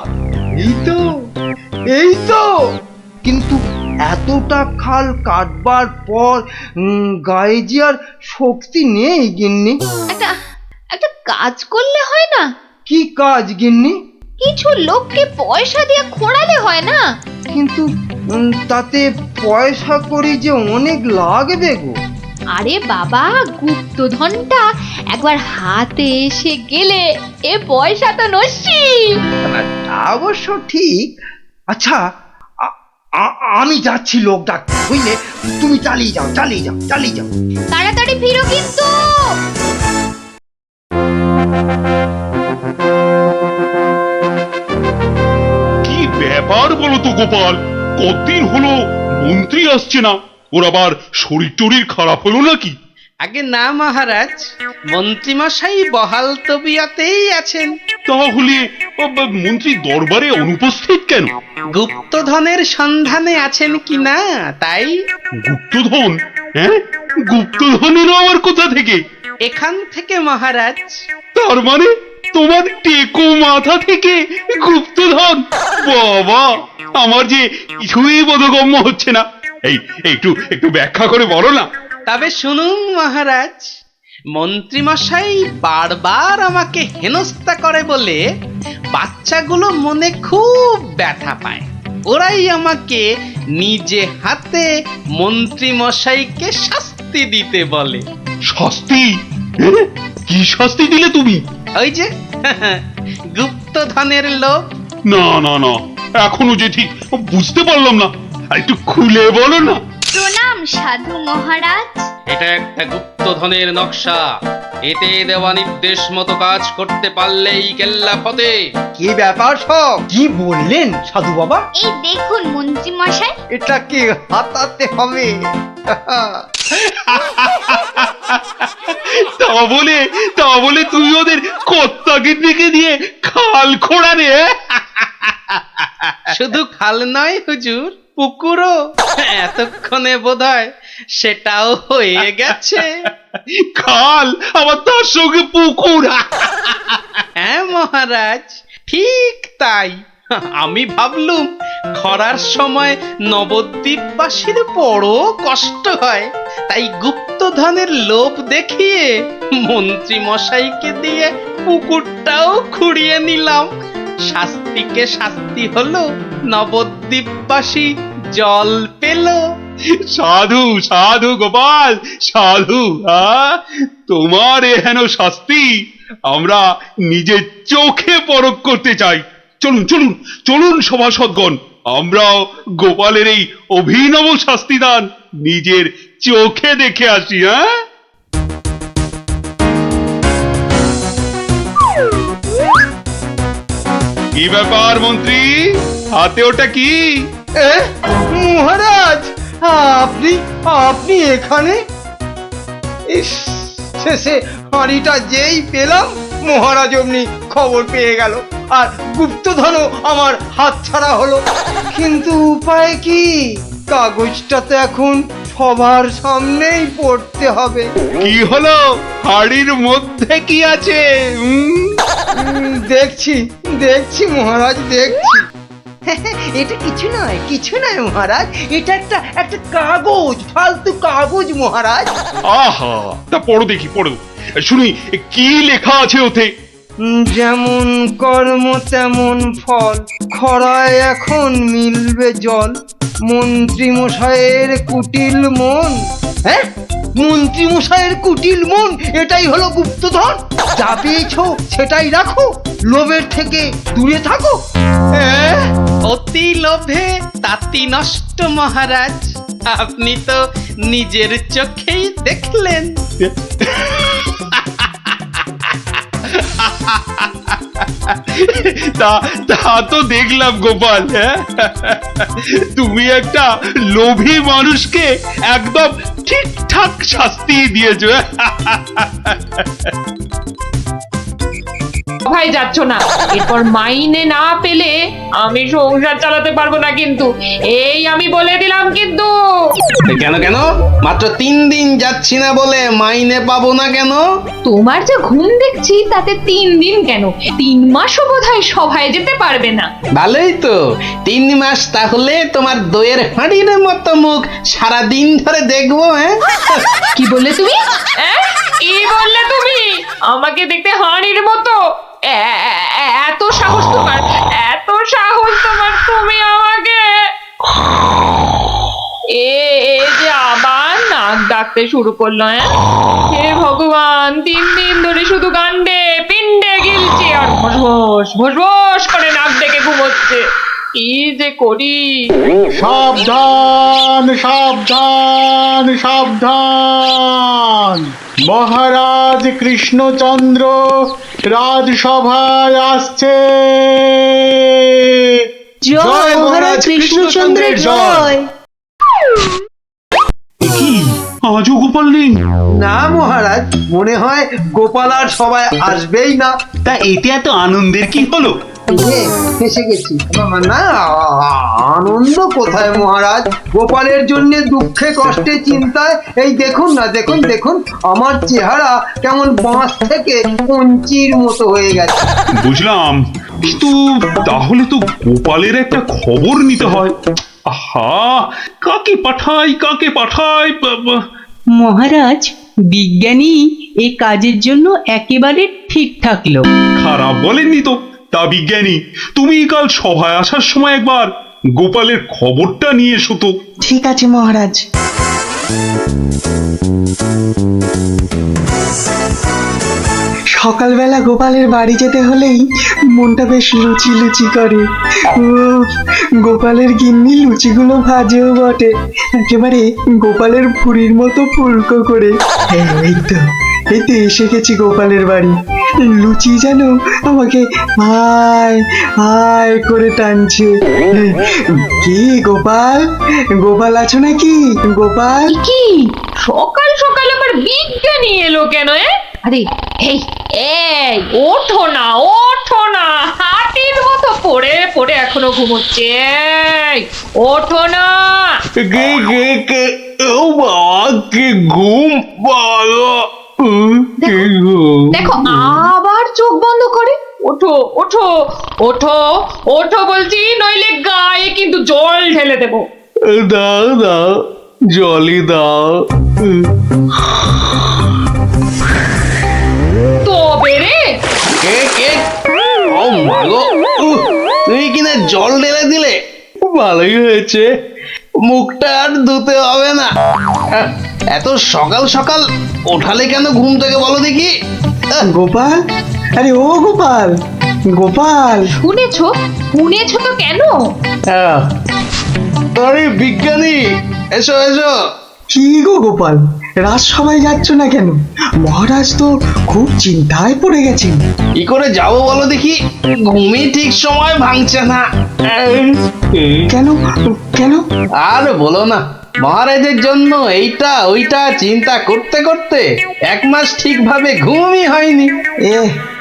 এই তো। কিন্তু এতটা খাল কাটবার পর গায়ে যে আর শক্তি নেই গিন্নি। একটা কাজ করলে হয় না? কি কাজ গিন্নি? কিছু লোককে পয়সা দিয়ে খোঁড়ালে হয় না? কিন্তু তাতে পয়সা করি যে অনেক লাগবে গো। আরে বাবা, গুপ্তধনটা একবার হাতে এসে গেলে এ পয়সা তো নস্যি। অবশ্য ঠিক। আচ্ছা, আমি যাচ্ছি লোক ডাকতে, বুঝলে? তুমি চালিয়ে যাও, চালিয়ে যাও, চালিয়ে যাও। তাড়াতাড়ি ফিরো কিন্তু। কি ব্যাপার বলো তো গোপাল, কতদিন হলো মন্ত্রী আসছে না? ওর আবার শরীর টরীর খারাপ হলো নাকি? আগে না মহারাজ, মন্ত্রীমশাই বহাল তবিয়তেই আছেন। তাহলে মন্ত্রী দরবারে অনুপস্থিত কেন? গুপ্তধনের সন্ধানে আছেন কিনা তাই। গুপ্তধন? হ্যাঁ, গুপ্তধনেরও আবার কোথা থেকে? এখান থেকে মহারাজ। তার মানে তোমার টেকো মাথা থেকে গুপ্তধন? বাবা, আমার যে কিছুই বোধগম্য হচ্ছে না। এই একটু একটু ব্যাখ্যা করে বলো না। তবে শুনুন মহারাজ, মন্ত্রীমশাই বারবার আমাকে হেনস্থা করে বলে বাচ্চাগুলো মনে খুব ব্যথা পায়। ওরাই আমাকে নিজে হাতে মন্ত্রীমশাইকে শাস্তি দিতে বলে। শাস্তি? কি শাস্তি দিলে তুমি? ওই যে গুপ্তধনের লোভ। না না না, এখনো যে ঠিক বুঝতে পারলাম না, একটু খুলে বলো না। প্রণাম সাধু মহারাজ। এটা একটা গুপ্তধনের নকশা, এতে দেওয়া নির্দেশ মতো কাজ করতে পারলেই কেল্লা ফতে। কি ব্যাপার সব? কি বললেন সাধু বাবা? এই দেখুন মন্ত্রী মশাই, এটাকে হাতাতে হবে। তা বলে তুই ওদের কর্তাকে ডেকে দিয়ে খাল খোঁড়া রে? শুধু খাল নয় হুজুর, পুকুরও এতক্ষণে বোধহয় সেটাও হয়ে গেছে। খাল আবার তার সঙ্গে পুকুর। হ্যাঁ মহারাজ, ঠিক তাই। আমি ভাবলুম খরার সময় নবদ্বীপবাসীর বড় কষ্ট হয়, তাই গুপ্তধনের লোভ দেখিয়ে মন্ত্রী মশাইকে দিয়ে পুকুরটাও খুঁড়িয়ে নিলাম। শাস্তিকে শাস্তি হলো, নবদ্বীপবাসী জল পেল। সাধু সাধু গোপাল সাধু। তোমার এহেন শাস্তি আমরা নিজের চোখে পরখ করতে চাই। চলুন চলুন চলুন সভাসদগণ, আমরাও গোপালের এই অভিনব শাস্তিদান নিজের চোখে দেখে আসি। কি ব্যাপার মন্ত্রী, হাতে ওটা কি? মহারাজ, আপনি আপনি এখানে? ইস, শেষে হাঁড়িটা যেই পেলাম মহারাজ অমনি খবর পেয়ে গেল, আর গুপ্তধনও আমার হাতছাড়া হলো। কিন্তু উপায় কি? কাগজটা তো এখন সবার সামনেই পড়তে হবে। কি হলো? হাড়ির মধ্যে কি আছে? দেখছি দেখছি মহারাজ, দেখছি। এটা কিছু নয়, কিছু নয় মহারাজ, এটা একটা একটা কাগজ, ফালতু কাগজ মহারাজ। আহা, তা পড়ো দেখি, পড়ো শুনি কি লেখা আছে ওতে। যেমন কর্ম তেমন ফল, খরায় এখন মিলবে জল, মন্ত্রী মশাইয়ের কুটিল মন। হ্যাঁ, মন্ত্রী মশাইয়ের কুটিল মন, এটাই হলো গুপ্তধন। যা পেয়েছো সেটাই রাখো, লোভের থেকে দূরে থাকো। অতি লোভে তাতি নষ্ট মহারাজ, আপনি তো নিজের চোখেই দেখলেন। তা তো দেখলাম গোপাল। তুমি একটা লোভী মানুষকে একদম ঠিকঠাক শাস্তি দিয়েছো। ভাই যাচ্ছ না, এরপর মাইনে না পেলে আমি সংসার চালাতে পারবো না কিন্তু, এই আমি বলে দিলাম কিন্তু। কেন কেন? মাত্র 3 দিন যাচ্ছি না বলে মাইনে পাবো না কেন? তোমার যে ঘুম দেখছি তাতে 3 দিন কেন, 3 মাসও বোধহয় সভায় যেতে পারবে না। ভালোই তো, 3 মাস তাহলে তোমার দইয়ের হাঁড়ির মতো মুখ সারাদিন ধরে দেখবো। হ্যাঁ, কি বললে তুমি? কি বললে তুমি? আমাকে দেখতে হাঁড়ির মতো? এত সাহস তোমার, এত সাহস তোমার, তুমি আমাকে যে আবার নাক ডাকতে শুরু করলো। হে ভগবান, 3 দিন ধরে শুধু গান্ডে পিণ্ডে গিলছে আর ভোস ভোস করে নাক ডেকে ঘুমোচ্ছে। কি যে করি? সাবধান সাবধান সাবধান, মহারাজ কৃষ্ণচন্দ্র রাজসভায় আসছে। জয় মহারাজ কৃষ্ণচন্দ্রের জয়। কি আজও গোপাল নেই? না মহারাজ, মনে হয় গোপাল আর সবাই আসবেই না। তা এতে এত আনন্দের কি হলো? ফেসে গেছি না, আনন্দ কোথায় মহারাজ? গোপালের জন্য দুঃখে কষ্টে চিন্তায় এই দেখুন না, দেখুন দেখুন আমার চেহারা কেমন বাঁশ থেকে কঞ্চির মতো হয়ে গেছে। বুঝলাম, কিন্তু তাহলে তো গোপালের একটা খবর নিতে হয়। আহা, কাকে পাঠাই? মহারাজ, বিজ্ঞানী এই কাজের জন্য একেবারে ঠিকঠাক লোক। খারাপ বলেননি তো। তা বিজ্ঞানী, তুমি কাল সভায় আসার সময় একবার গোপালের খবরটা নিয়ে এসো তো। ঠিক আছে মহারাজ। সকালবেলা গোপালের বাড়ি যেতে হলেই মনটা বেশ লুচি লুচি করে। গোপালের গিন্নি লুচিগুলো ভাজেও বটে, একেবারে গোপালের ভুঁড়ির মতো ফুলকো করে। এই তো এসে গেছি গোপালের বাড়ি। লুচি যেন আমাকে হায় হায় করে টানছে। কি গোপাল, গোপাল আছো নাকি? গোপাল কি সকাল সকাল আবার বিজ্ঞানী এলো কেন? আরে এই ওঠো না, হাতির মতো পড়ে পড়ে এখনো ঘুমোচ্ছে। এই, ওঠো না। ও বাবা, কি ঘুম বাবা। দেখো আবার চোখ বন্ধ করে। ওঠো ওঠো ওঠো ওঠো বলছি, নইলে গায়ে কিন্তু জল ঢেলে দেবো। দাও দাও, জলই দাও। তবে রে, ও মাগো, তুমি কিনা জল ঢেলে দিলে, ভালোই হয়েছে, মুখটা আর ধুতে হবে না। এত সকাল সকাল ওঠালে কেন ঘুম থেকে বলো দেখি? গোপাল, আরে ও গোপাল, গোপাল, শুনেছো? শুনেছো তো কেন? আরে বিজ্ঞানী, এসো এসো। কি গো গোপাল, রাজসভায় যাচ্ছ না কেন? মহারাজ তো খুব চিন্তায় পড়ে গেছেন। কি করে যাবো বলো দেখি, ঘুমই ঠিক সময় ভাঙছে না। কেন কেন? আর বলো না, মহারাজের জন্য এইটা ওইটা চিন্তা করতে করতে 1 মাস ঠিকভাবে ঘুমই হয়নি।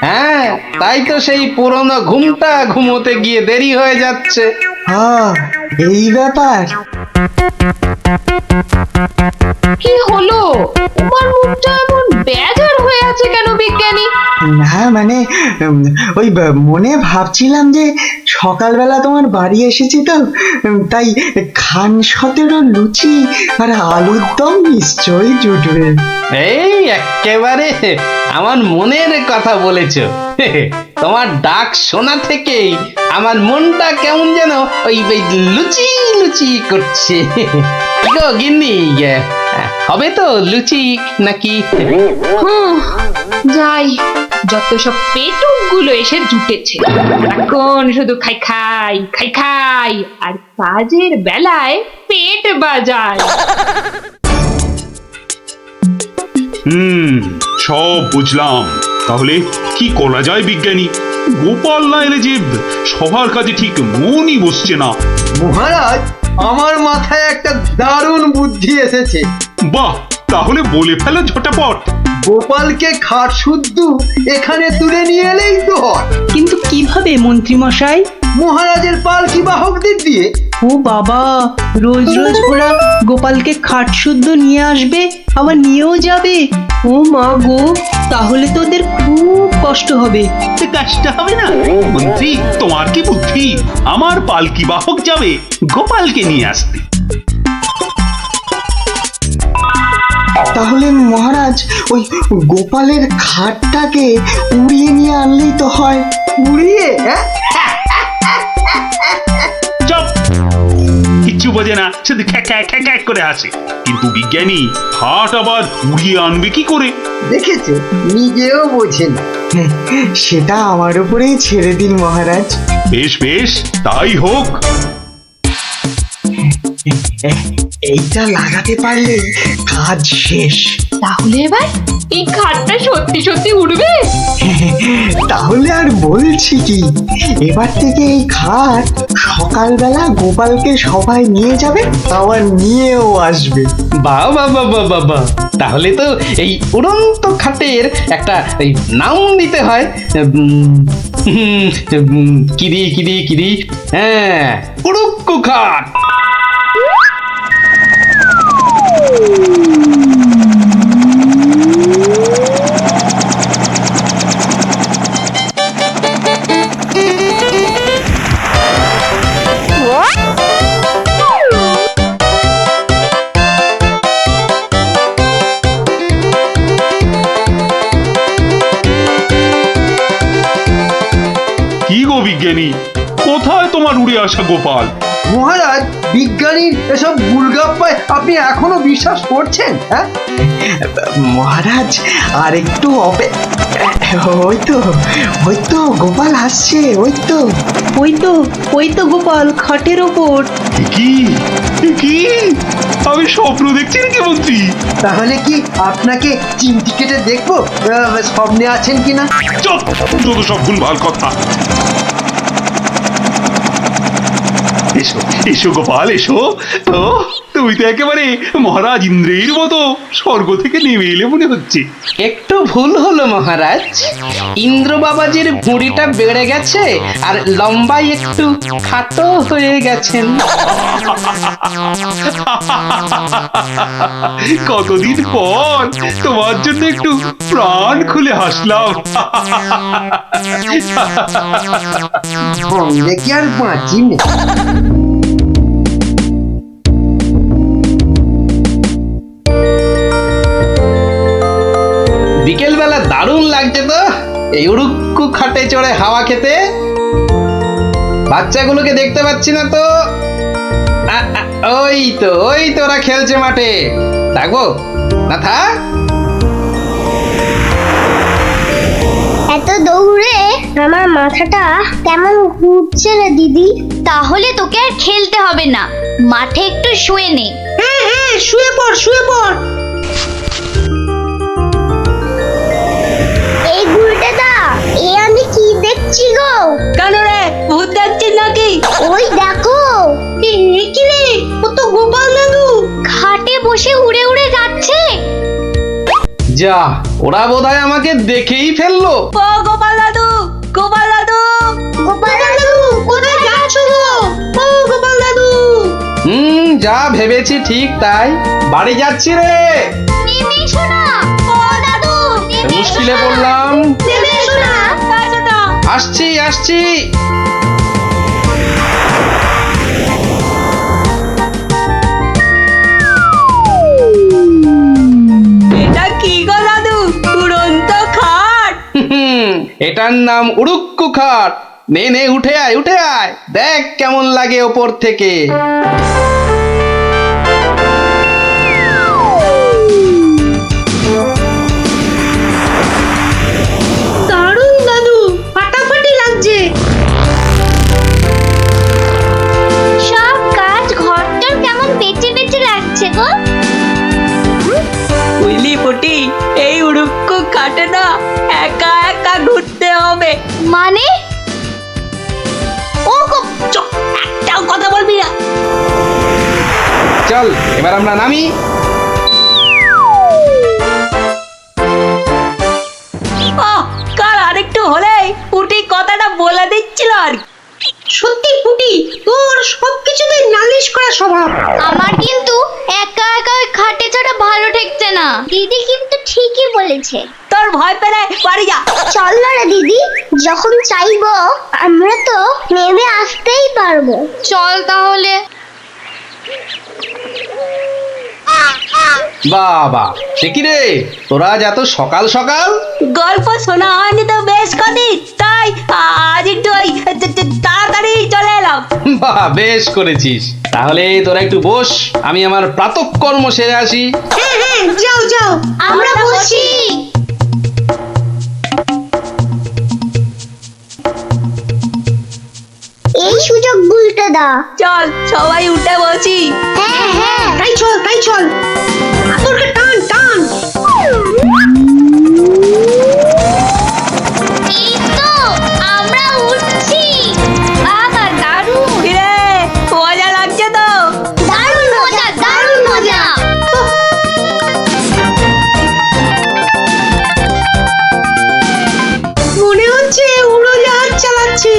হ্যাঁ, তাই তো সেই পুরনো ঘুমটা ঘুমোতে গিয়ে দেরি হয়ে যাচ্ছে। হ্যাঁ, এই ব্যাপার। কি হলো? তোমার মুখটা এমন বেজার হয়ে আছে কেন বিজ্ঞানী? না মানে ওই মনে ভাবছিলাম যে সকালবেলা তোমার বাড়ি এসেছি তো, তাই খান 17 লুচি আর আলুর দম নিশ্চয়ই জুটবে। এই একেবারে আমার মনের কথা বলেছো। তোমার ডাক শোনা থেকেই আমার মনটা কেমন যেন ওই লুচি লুচি করছে। গো গিন্নি, হবে তো লুচি নাকি? যাই, যত সব পেটুক গুলো এসে জুটেছে, এখন শুধু খাই খাই খাই খাই আর কাজের বেলায় পেট বাজায়। সব বুঝলাম। তাহলে কি করা যায় বিজ্ঞানী? গোপাল না এলে যে সবার কাজে ঠিক মনই বসছে না। মহারাজ, আমার মাথায় একটা দারুণ বুদ্ধি এসেছে। বাহ, তাহলে বলে ফেলো ঝটাপট। গোপালকে খাট শুদ্ধ এখানে তুলে নিয়ে এলেই তো হয়। কিন্তু কিভাবে মন্ত্রী মশাই? মহারাজের পালকি বাহকদের দিয়ে। ও বাবা, রোজ রোজ ওরা গোপালকে খাট শুদ্ধ নিয়ে আসবে, আবার নিয়েও যাবে। ও মা গো, তাহলে তো ওদের খুব কষ্ট হবে। কষ্ট হবে না মন্ত্রী, তোমার কি বুদ্ধি? আমার পালকি বাহক যাবে গোপালকে নিয়ে আসতে। তাহলে মহারাজ ওই গোপালের খাটটাকে উড়িয়ে নিয়ে আনলেই তো হয়। উড়িয়ে? চুপ, কিচ্ছু বোঝে না, শুধু খ্যাক করে আছে। কিন্তু বিজ্ঞানী, হাট আবার উড়িয়ে আনবে কি করে? দেখেছে, নিজেও বোঝেন। সেটা আমার উপরেই ছেড়ে দিন মহারাজ। বেশ বেশ, তাই হোক। এইটা লাগাতে পারলে কাজ শেষ। তাহলে এবার এই খাটটা সত্যি সত্যি উড়বে? তাহলে আর বলছি কি, এবার থেকে এই খাট সকালবেলা গোপালকে সবাই নিয়ে যাবে, আবার নিয়েও আসবে। বাবা বাবা বাবা, তাহলে তো এই উড়ন্ত খাটের একটা নাম দিতে হয়। কিরি কিরি কিরি, হ্যাঁ, উড়ুক্কু খাট। কি গো বিজ্ঞানী, কোথায় তোমার উড়ে আসা গোপাল? মহারাজ, বিজ্ঞানীর এসব গুলগাপ্পায় আপনি এখনো বিশ্বাস করছেন? হ্যাঁ মহারাজ, আর একটু ওই তো গোপাল আসছে। ওই তো গোপাল খাটের ওপর। কি কি আমি স্বপ্ন দেখছি নাকি মন্ত্রী? তাহলে কি আপনাকে চিমটি কেটে দেখবো স্বপ্নে আছেন কিনা? চুপ, যত সব ভুলভাল কথা। এসো এসো গোপাল, এসো তো, তুমি তো একেবারে মহারাজ ইন্দ্রের মতো স্বর্গ থেকে নেমে এলে মনে হচ্ছে। একটু ভুল হলো মহারাজ, ইন্দ্র বাবাজির ভুঁড়িটা বেড়ে গেছে আর লম্বাই একটু খাটো হয়ে গেছেন। কতদিন পর তোমার জন্য একটু প্রাণ খুলে হাসলাম। ভঙ্গে কি আর বাঁচি না। বিকেল বেলা দারুণ লাগছে তো এই উড়ুক্কু খাটে চড়ে হাওয়া খেতে। বাচ্চাগুলোকে দেখতে পাচ্ছি না তো। ওই তো ওরা খেলছে মাঠে। থাকবো না থাক। এত দৌড়ে আমার মাথাটা কেমন ঘুরছে রে দিদি। তাহলে তোকে আর খেলতে হবে না, মাঠে একটু শুয়ে নে। হ্যাঁ হ্যাঁ, শুয়ে পড় শুয়ে পড়। এই গুলটেদা, এ আমি কি দেখছি গো? কেন রে, ভূত দেখছিস নাকি? ওই দেখো। কি রে, ও তো গোপাল দাদু খাটে বসে উড়ে উড়ে যাচ্ছে। যা, ওরা বোধহয় আমাকে দেখেই ফেললো। ও গোপাল দাদু, গোপাল দাদু, গোপাল দাদু কোথায় যাচ্ছ গো? ও গোপাল দাদু। যা ভেবেছি ঠিক তাই, বাড়ি যাচ্ছি রে। নেমে এসো না। ও দাদু, মুশকিলে পড়লাম। নেমে এসো না। আসছি আসছি। এটা কি গো দাদু, উড়ন্ত খাট? এটার নাম উড়ুক্কু খাট। নে নে, উঠে আয় উঠে আয়, দেখ কেমন লাগে ওপর থেকে। দারুণ দাদু, ফাটাফাটি লাগছে। সব কাজ ঘরটার কেমন বেঁচে বেঁচে লাগছে গো। বুঝলি পুটি, এই উড়ুক্কু খাটে না একা একা ঘুরতে হবে। মানে? ও একটাও কথা বলবি না। চল এবার আমরা নামি। কাল আরেকটু হলেই পুটি কথাটা বলে দিচ্ছিল আর। সত্যি পুটি, তোর সবকিছুতে নালিশ করা স্বভাব। আমার কিন্তু একা একা ওই খাটে চড়া ভালো ঠেকছে না। দিদি কিন্তু ঠিকই বলেছে। তোর ভয় পেলে বাড়ি যা। চল না রে দিদি, যখন চাইবো আমরা তো নেমে আসতেই পারবো। চল তাহলে। বাবা, সে কি রে, তোরা আজ এত সকাল সকাল? গল্প শোনা হয়নি তো বেশ কদিন, তাই আজ একটু ওই তাড়াতাড়ি চলে এলাম। বাহ, বেশ করেছিস। তাহলে তোরা একটু বস, আমি আমার প্রাতঃকর্ম সেরে আসি। হ্যাঁ হ্যাঁ, যাও যাও, আমরা বসি। এই সুযোগ গুলটেদা। চল সবাই উঠে বসি। হ্যাঁ হ্যাঁ, তাই চল তাই চল, আতরকে টান টান। এই তো আমরা উঠছি। বাবা দারুণ। রে, মজা লাগছে তো? দারুণ মজা, দারুণ মজা। মনে হচ্ছে উড়োজাহাজ চালাচ্ছি।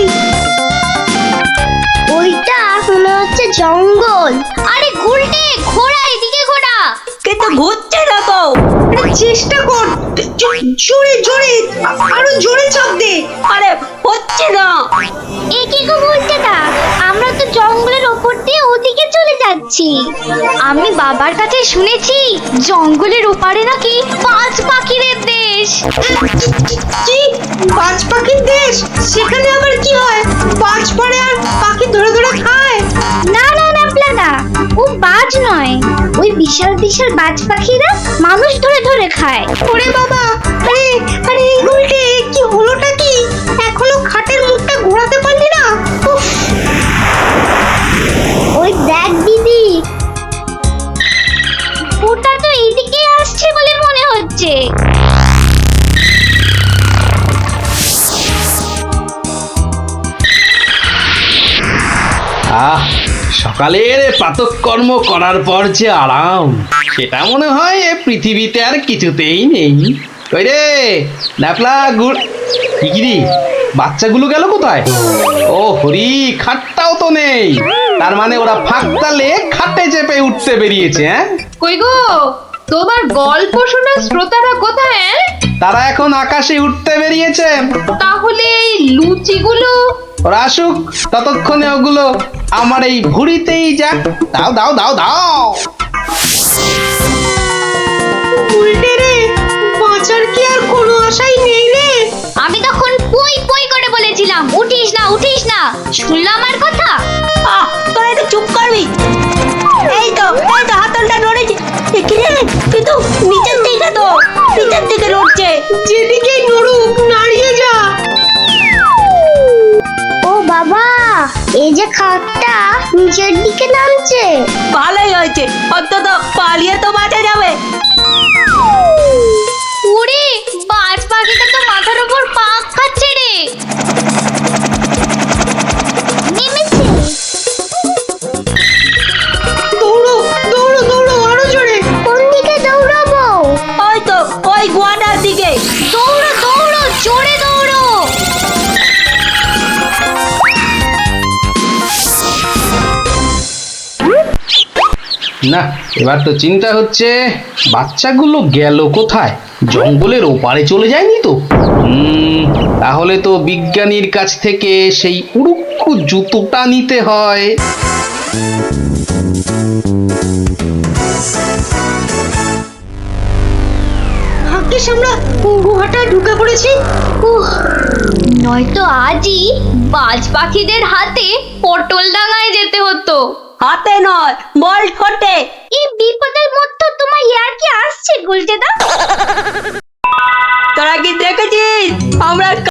ওইটা মনে হচ্ছে জঙ্গল। আরে গুলটে, ঘোড়া এদিকে ঘোড়া। কিন্তু ঘুরছে না তো। চেষ্টা কর, জোরে জোরে, আরো জোরে চাপ দে। আরে হচ্ছে না। এ কি গো গুলটেদা, আমরা তো জঙ্গলের ওপর দিয়ে ওদিকে চলে যাচ্ছি। আমি বাবার কাছে শুনেছি জঙ্গলের ওপারে নাকি পাঁচ পাখিরের দেশ। কি, পাঁচ পাখির দেশ? সেখানে আবার কি হয়? পাঁচ পড়ে আর পাখি ধরে ধরে খায়? না না না প্লানা, ও বাজ নয়। ওই বিশাল বিশাল বাজ পাখিরা মানুষ ধরে ধরে খায়। ওরে বাবা, আরে আরে এই গুলটে, কি হলোটা কি? এখনো খাটের মুখটা ঘোরাতে পারলি না? উফ। ওই দেখ দিদি, ওটা তো এইদিকে আসছে বলে মনে হচ্ছে। আহ, সকালের প্রাতঃকর্ম করার পর যে আরাম, সেটা মনে হয় এ পৃথিবীতে আর কিছুতেই নেই। ওই রে ন্যাপলা গুড় কি বাচ্চাগুলো গেল কোথায়? ও হরি, খাটটাও তো নেই, তার মানে ওরা ফাঁক তালে খাটে চেপে উঠতে বেরিয়েছে। হ্যাঁ কই গো, তোমার গল্প শোনা শ্রোতারা কোথায়? তারা এখন আকাশে উঠতে বেরিয়েছে। তাহলে এই লুচিগুলো? ওরা আসুক, ততক্ষণে ওগুলো আমার এই ভুড়িতেই যাক। দাও দাও দাও দাও। উল্টে রে, বাঁচার কি আর কোনো আশাই নেই রে? আমি তখন পুই পুই করে বলেছিলাম উঠিস না উঠিস না, শুনলাম আর কথা? তোরা একটু চুপ করবি। এই তো হাতলটা নড়েছে, কিন্তু নিচের দিকে নড়ছে। যেদিকে নড়ুক, নাড়িয়ে যা। ও বাবা, এই যে খাটটা নিচের দিকে নামছে। ভালোই হয়েছে, অন্তত পালিয়ে তো বাঁচা যাবে। ওরে, বাজ পাখিটা তো মাথার উপর পাক খাচ্ছে রে। নেমেছে। দৌড়ো দৌড়ো দৌড়ো, আরো জোরে। কোন দিকে দৌড়াবো? ওই তো ওই গোয়াটার দিকে। দৌড়ো দৌড়ো, জোরে দৌড়ো। না, এবার তো চিন্তা হচ্ছে বাচ্চাগুলো গেল কোথায়? জঙ্গলের ওপারে চলে যায়নি তো? তাহলে তো বিজ্ঞানীর কাছ থেকে সেই উড়ুক্কু জুতোটা নিতে হয়। ভাগ্যিস আমরা গুহাটায় ঢুকে পড়েছি। নয়তো আজই বাজ পাখিদের হাতে পটল ডাঙায় যেতে হতো। হাতে নয়, বল ঠোঁটে। এই বিপদের মধ্যে তোমার ইয়ার কি আসছে গুলটেদা? তোরা কি দেখেছিস আমরা